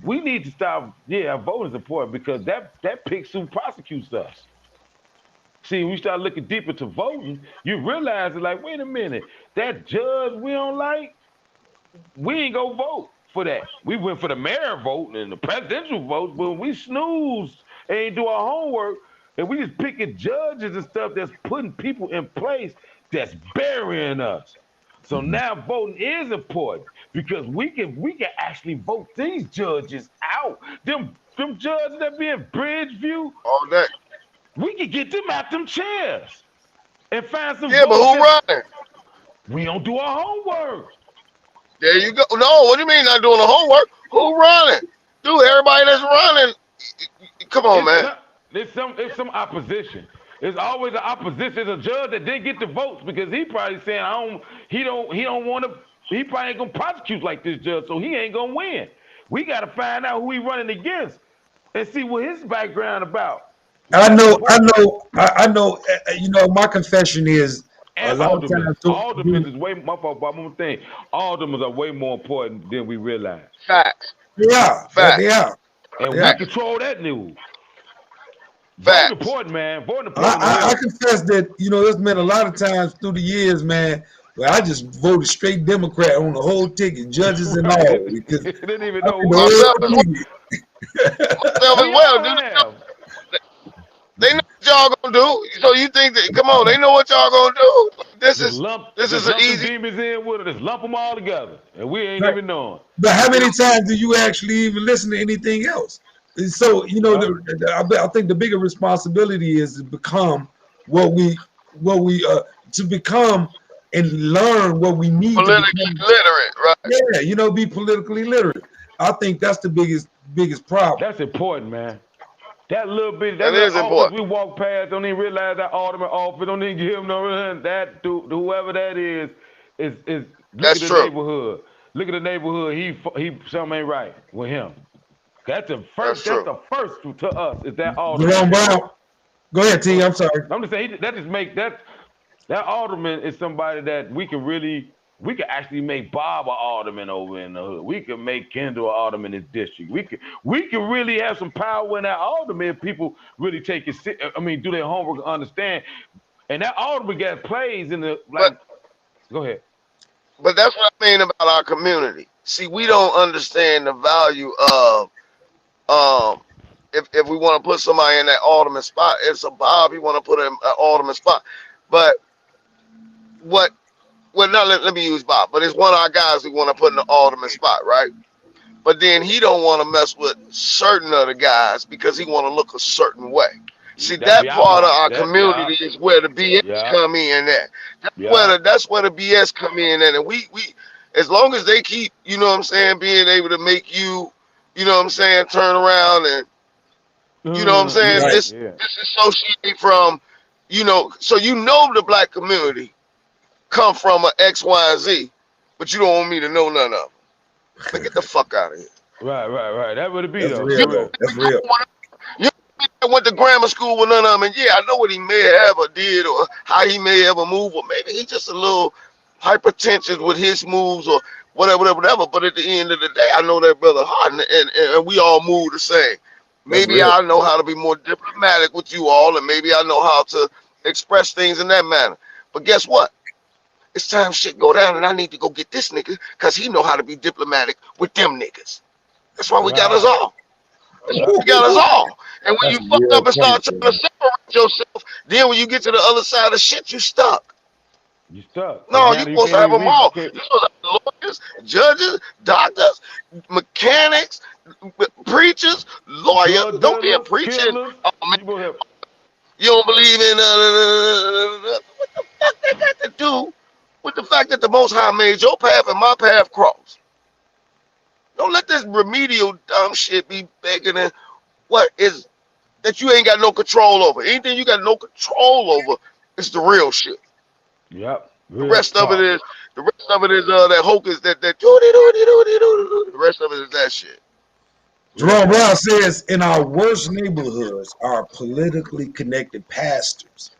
we need to start. Yeah, voting is important because that picks who prosecutes us. See, when you start looking deeper to voting, you realize it's like, wait a minute, that judge we don't like, we ain't go vote for that. We went for the mayor vote and the presidential vote, but we snoozed and ain't do our homework, and we just picking judges and stuff that's putting people in place that's burying us. So now voting is important because we can actually vote these judges out. Them judges that be in Bridgeview, all that. we can get them out them chairs and find some Yeah, but votes who that running? we don't do our homework. There you go. No, what do you mean not doing the homework? Who running? Dude, everybody that's running. Come on, It's man. some, it's some opposition. There's always an opposition. There's a judge that didn't get the votes because he probably saying he don't want to. He probably ain't gonna prosecute like this judge, so he ain't gonna win. We got to find out who he running against and see what his background about. I That's know, I important. know, I know. My confession is a And lot of aldermen. times. Aldermen is way my fault. But one thing, aldermen are way more important than we realize. Facts. Yeah, they Facts. are. And we Yeah. Facts. control that news. Voting Facts. important, man. Voting important. I confess that, you know, there's been a lot of times through the years, man, where I just voted straight Democrat on the whole ticket, judges and Right. all, because Didn't even I know think who the was Myself whole as well. running. Myself as We well. all have. They know what y'all gonna do. So you think that? Come on, they know what y'all gonna do. This Just is lump, this just is an lump them easy. demons in with it. Just lump them all together, and we ain't Right. even knowing. But how many times do you actually even listen to anything else? And so, you know, Yeah. I think the bigger responsibility is to become what we to become and learn what we need to Politically become. literate, right? Yeah, you know, be politically literate. I think that's the biggest problem. That's important, man. That little bit, that That little is office important. we walk past, don't even realize that alderman office, don't even give him no that to whoever that is look That's at the true. neighborhood. Look at the neighborhood. He something ain't right with him. That's the That's first. That's true. the first to us is that alderman Jerome there. Brown, go ahead, T. I'm sorry. I'm just saying that just make that alderman is somebody that we can actually make Bob an alderman over in the hood. We can make Kendall an alderman in this district. We can really have some power in that alderman if people really take it. I mean, do their homework and understand. And that alderman got plays in the But like. Go ahead. but that's what I mean about our community. See, we don't understand the value of if we want to put somebody in that alderman spot. It's a Bob. You want to put him an alderman spot, but what? Well, not let me use Bob, but it's one of our guys who want to put in the alderman spot, right? But then he don't want to mess with certain other guys because he want to look a certain way. See, That'd be that our part of part. our That yeah, community is where the BS yeah, come in at. yeah. That's where the BS come in at. And we as long as they keep, you know what I'm saying, being able to make you, you know what I'm saying, turn around and you know what I'm saying, Right. Yeah, this yeah. disassociate from, so the black community come from a X, Y, and Z, but you don't want me to know none of them. Man, get the fuck out of here. Right. That would it be That's though, real You for real. though. That's real. You went to grammar school with none of them, and yeah, I know what he may have or did, or how he may ever move, or maybe he's just a little hypertension with his moves, or whatever. But at the end of the day, I know that brother hard, and we all move the same. That's Maybe real. I know how to be more diplomatic with you all, and maybe I know how to express things in that manner. But guess what? It's time shit go down, and I need to go get this nigga because he know how to be diplomatic with them niggas. That's why we got us Right. all. That's why Yep. we got us all. And when That's you a fucked real up and point, start trying to man. separate yourself, then when you get to the other side of shit, you stuck. You stuck because No, now you you supposed to can't have even them read. You all. can't. You supposed to have lawyers, judges, doctors, mechanics, preachers, lawyers. Drug Don't be a dealers, preacher. killers. Oh man, You gonna have you don't believe in what the fuck they got to do with the fact that the Most High made your path and my path cross? Don't let this remedial dumb shit be bigger than what is that you ain't got no control over. Anything you got no control over is the real shit. yep. The Real rest of it talk. is that hocus that doody. The rest of it is that shit. Real Jerome Brown talk. says in our worst neighborhoods are politically connected pastors.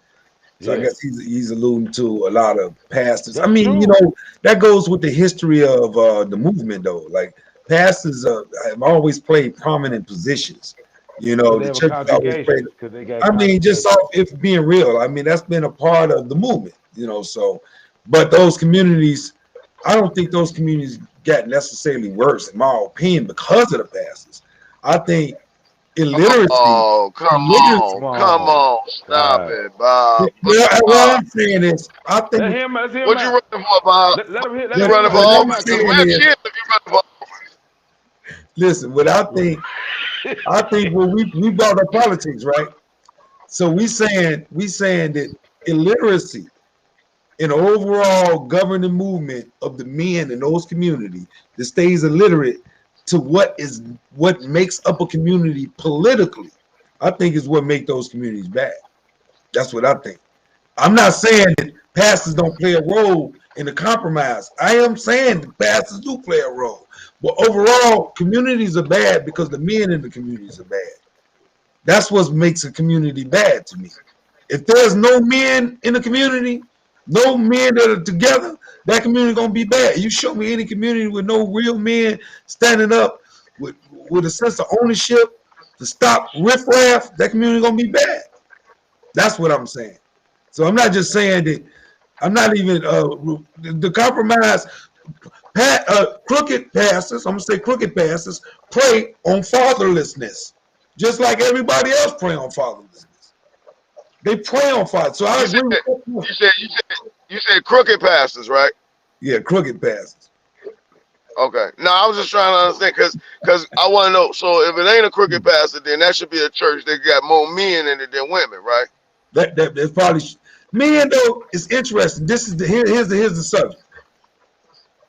So I Yeah. guess he's alluding to a lot of pastors. I That's mean, you true. know, that goes with the history of the movement, though. Like pastors have always played prominent positions. You Because know, they the have a church has always played. congregation. Because they got I mean, just congregation. off if being real. I mean, that's been a part of the movement. You know, so but those communities, I don't think those communities got necessarily worse, in my opinion, because of the pastors. I think illiteracy, Oh, illiteracy. Come come on. on, stop Right. it, Bob. Well, what Bob, I'm saying is, I Let think him. Let's hear him what you out. running for, Bob? Let him hit. Let You him hear him running for out. Let what him I'm office? out. Cause Cause saying we're is, chill if you running listen, what I think when we brought up politics, right? So we saying that illiteracy in the overall governing movement of the men in those communities that stays illiterate to what makes up a community politically, I think is what make those communities bad. That's what I think. I'm not saying that pastors don't play a role in the compromise. I am saying that pastors do play a role. But overall, communities are bad because the men in the communities are bad. That's what makes a community bad to me. If there's no men in the community, no men that are together, that community gonna be bad. You show me any community with no real men standing up with a sense of ownership, to stop riffraff, that community gonna be bad. That's what I'm saying. So I'm not just saying that. I'm not even the compromise. Crooked pastors, I'm gonna say crooked pastors, prey on fatherlessness, just like everybody else prey on fatherlessness. They prey on father. So I You said agree with that. you said crooked pastors, right? Yeah, crooked pastors. Okay. No, I was just trying to understand because I want to know. So if it ain't a crooked pastor, then that should be a church that got more men in it than women, right? That's probably men though. It's interesting. This is here's the subject.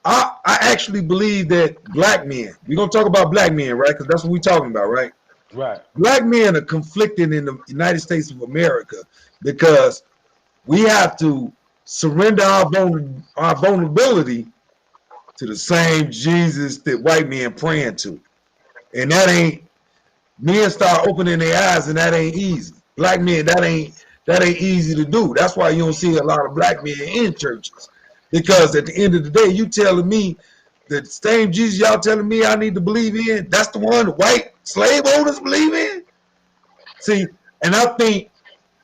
I actually believe that black men. We're gonna talk about black men, right? Because that's what we're talking about, right? Right. Black men are conflicted in the United States of America because we have to surrender our vulnerability to the same Jesus that white men praying to. And that ain't men start opening their eyes, and that ain't easy. Black men, that ain't easy to do. That's why you don't see a lot of black men in churches. Because at the end of the day, you telling me the same Jesus y'all telling me I need to believe in, that's the one the white slave owners believe in? See, and I think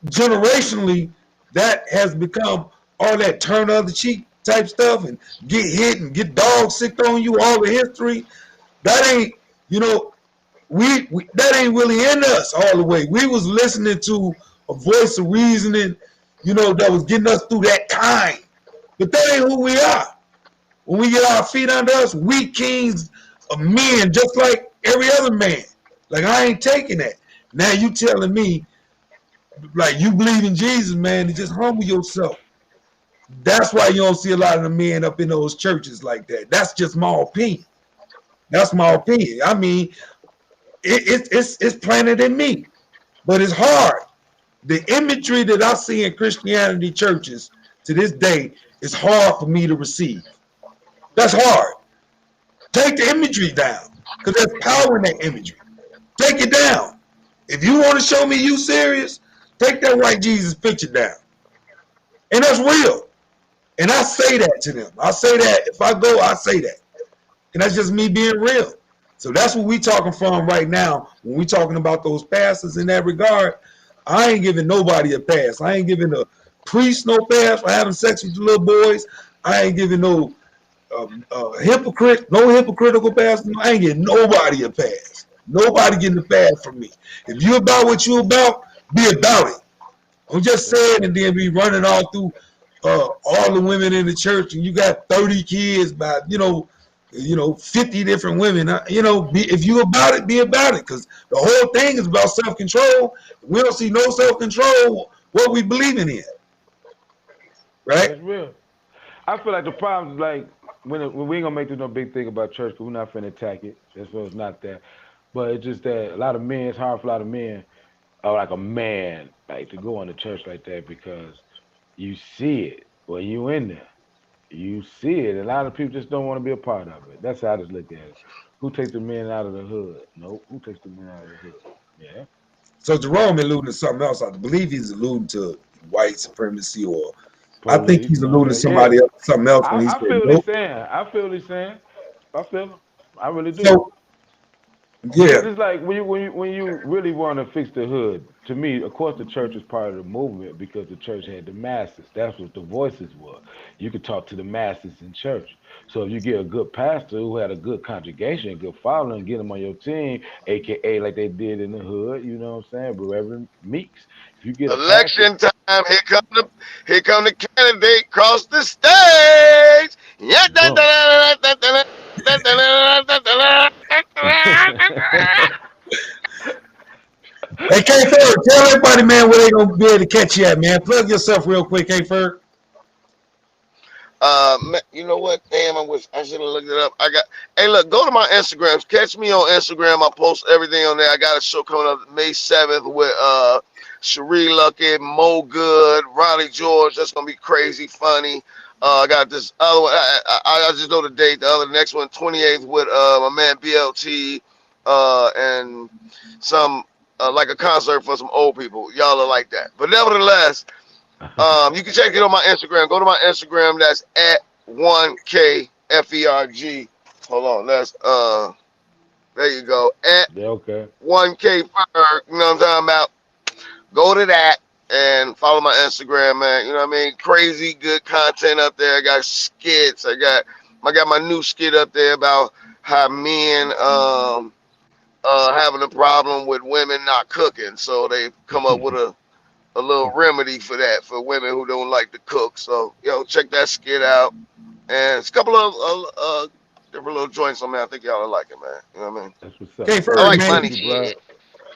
generationally that has become all that turn the other cheek type stuff and get hit and get dog sick on you, all the history. That ain't, you know, we that ain't really in us all the way. We was listening to a voice of reasoning, that was getting us through that time. But that ain't who we are. When we get our feet under us, we kings of men, just like every other man. Like I ain't taking that. Now you telling me, like you believe in Jesus, man, and just humble yourself. That's why you don't see a lot of the men up in those churches like that. That's just my opinion. That's my opinion. I mean, it's planted in me, but it's hard. The imagery that I see in Christianity churches to this day is hard for me to receive. That's hard. Take the imagery down because there's power in that imagery. Take it down. If you want to show me you serious, take that white Jesus picture down. And that's real. And I say that to them. I say that if I go, I say that. And that's just me being real. So that's what we talking from right now. When we talking about those pastors in that regard, I ain't giving nobody a pass. I ain't giving a priest no pass for having sex with the little boys. I ain't giving no hypocrite, no hypocritical pass. I ain't getting nobody a pass. Nobody getting a pass from me. If you about what you about, be about it. Don't just say it and then be running all through all the women in the church and you got 30 kids by 50 different women. If you about it, be about it, because the whole thing is about self-control. We don't see no self-control. What we believing in, right? That's real. I feel like the problem is like when we ain't gonna make this no big thing about church because we're not finna attack it. That's why it's not that. But it's just that a lot of men, it's hard for a lot of men, or like a man, like to go on to church like that because you see it when you in there. You see it. A lot of people just don't want to be a part of it. That's how I just look at it. Who takes the men out of the hood? Nope. Who takes the men out of the hood? Yeah. So Jerome alluding to something else. I believe he's alluding to white supremacy, or I think Police he's and all alluding to that. Yeah. somebody else, something else when he I said feel what he's nope. saying. I feel what he's saying. I feel him. I really do. So Because yeah, it's like when you really want to fix the hood. To me, of course, the church is part of the movement because the church had the masses. That's what the voices were. You could talk to the masses in church. So if you get a good pastor who had a good congregation, a good following, get them on your team, aka like they did in the hood. You know what I'm saying? But Reverend Meeks. If you get a pastor, Election time. Here come the candidate cross the stage. Yeah. boom. hey K Ferg, tell everybody, man, where they gonna be able to catch you at, man. Plug yourself real quick, K Ferg. You know what? Damn, I should have looked it up. Hey, look, go to my Instagrams. Catch me on Instagram. I post everything on there. I got a show coming up May 7th with Cherie Lucky, Mo Good, Ronnie George. That's gonna be crazy funny. I got this other one. I just know the date. The next one, 28th, with my man BLT, and some like a concert for some old people. Y'all are like that. But nevertheless. You can check it on my Instagram. Go to my Instagram. That's at 1KFERG. Hold on. That's There you go. At Yeah, okay. 1K Ferg, you know what I'm talking about? Go to that and follow my Instagram, man. You know what I mean? Crazy good content up there. I got skits. I got my new skit up there about how men having a problem with women not cooking. So they come up with a little remedy for that for women who don't like to cook. So check that skit out. And it's a couple of different little joints on there. I think y'all will like it, man. You know what I mean? That's what's up. K I Ferg, like man. money Appreciate you, bro. shit.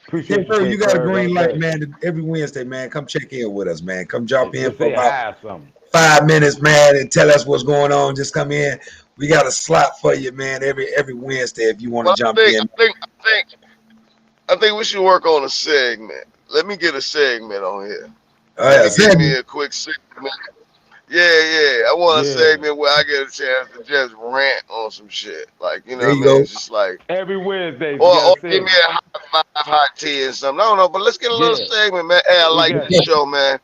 Appreciate you, Ferg, K you got a Ferg, green all light, day. man. Every Wednesday, man. Come check in with us, man. Come drop in Just for say about hi or something. 5 minutes, man, and tell us what's going on. Just come in. We got a slot for you, man. Every Wednesday if you want to Well, jump in. I think we should work on a segment. Let me get a segment on here. Yeah, You give me a quick segment. Yeah. I want a Yeah. segment where I get a chance to just rant on some shit. Like, you know there what I you mean? go. It's just like, Every Wednesday, you or got to give me say, a high five, hot tea or something. I don't know, but let's get a little yeah, segment, man. Hey, I we like got the you. show, man.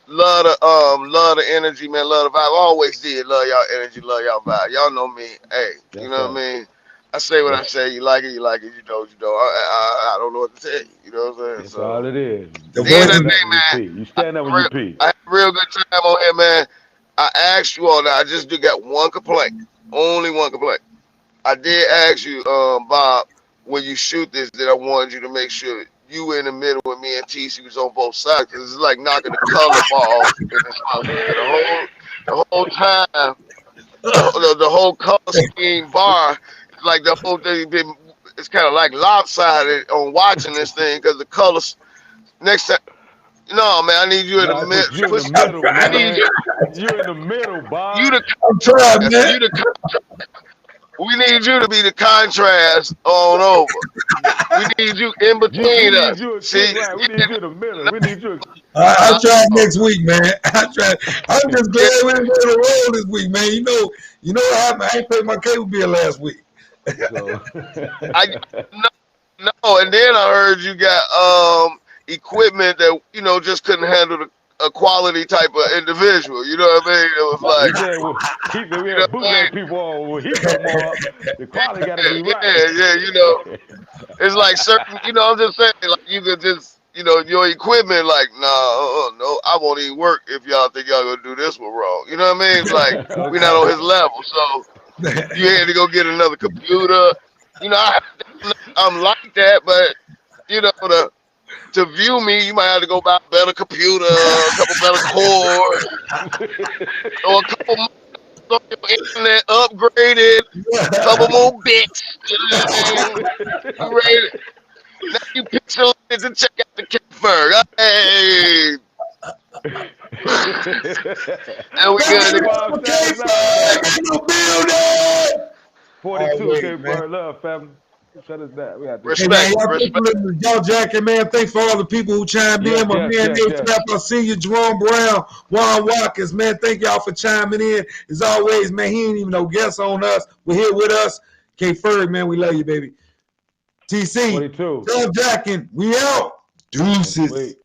Love the energy, man. Love the vibe. I always did. Love y'all energy. Love y'all vibe. Y'all know me. Hey, you That's know what right. I mean? I say what I That's, say. You like it. You like it. You don't. You don't. I don't know what to tell you. You know what I'm saying? that's all So it is. The at the You end voice of is the stand up day, when you man, pee. You stand up when you pee. I had a real good time on here, man. I asked you all that. I just got one complaint. Only one complaint. I did ask you, Bob, when you shoot this, that I wanted you to make sure you were in the middle with me and TC was on both sides because it's like knocking the color ball in this motherfucker. The whole time, the whole color scheme bar, like the whole thing been. It's kind of like lopsided on watching this thing because the colors. Next time, no man, I need you in the No, because middle. you're in the I'm middle, I trying. need man. you. You're in the middle, You Bob. the I'm trying, contrast. man. We need you to be the contrast on over. We need you in We between need us. you, See, right. We need you in the middle. We need you. I'll try no, next week, man. I'm just yeah, glad we didn't go to the road this week, man. You know what happened? I ain't paid my cable bill last week. So, I no, and then I heard you got equipment that just couldn't handle a quality type of individual. You know what I mean? It was he like, said, well, we you know had what I bootleg people on. When he come on, the quality got to be mean? right. Yeah. It's like certain. I'm just saying, like you could just. Your equipment, like, nah, no, I won't even work if y'all think y'all gonna do this one wrong. You know what I mean? Like, we're not on Okay. his level. So you had to go get another computer. I'm like that, but to view me, you might have to go buy a better computer, a couple better cores, or a couple more on your internet upgraded, a couple more bits. You know what I mean? You ready? Now you pixelated to check out the Kitberg. Hey, and we Let good me to Hey, go. Bob, know, shout K us out, man. in the building. 42 Always, K man. Bird Love, family. Shut us down. We out this Hey bitch. man, Respect, y'all thanks for respect. listening to Y'all Jacking, man. Thanks for all the people who chimed Yes, in. My yes, man yes, Nate yes. Trap, our senior Jerome Brown, Juan Watkins, man. Thank y'all for chiming in. As always, man, he ain't even no guest on us. We're here with us. K Ferg, man, we love you, baby. TC, 42. Y'all Jacking, we out. And Deuces. sweet.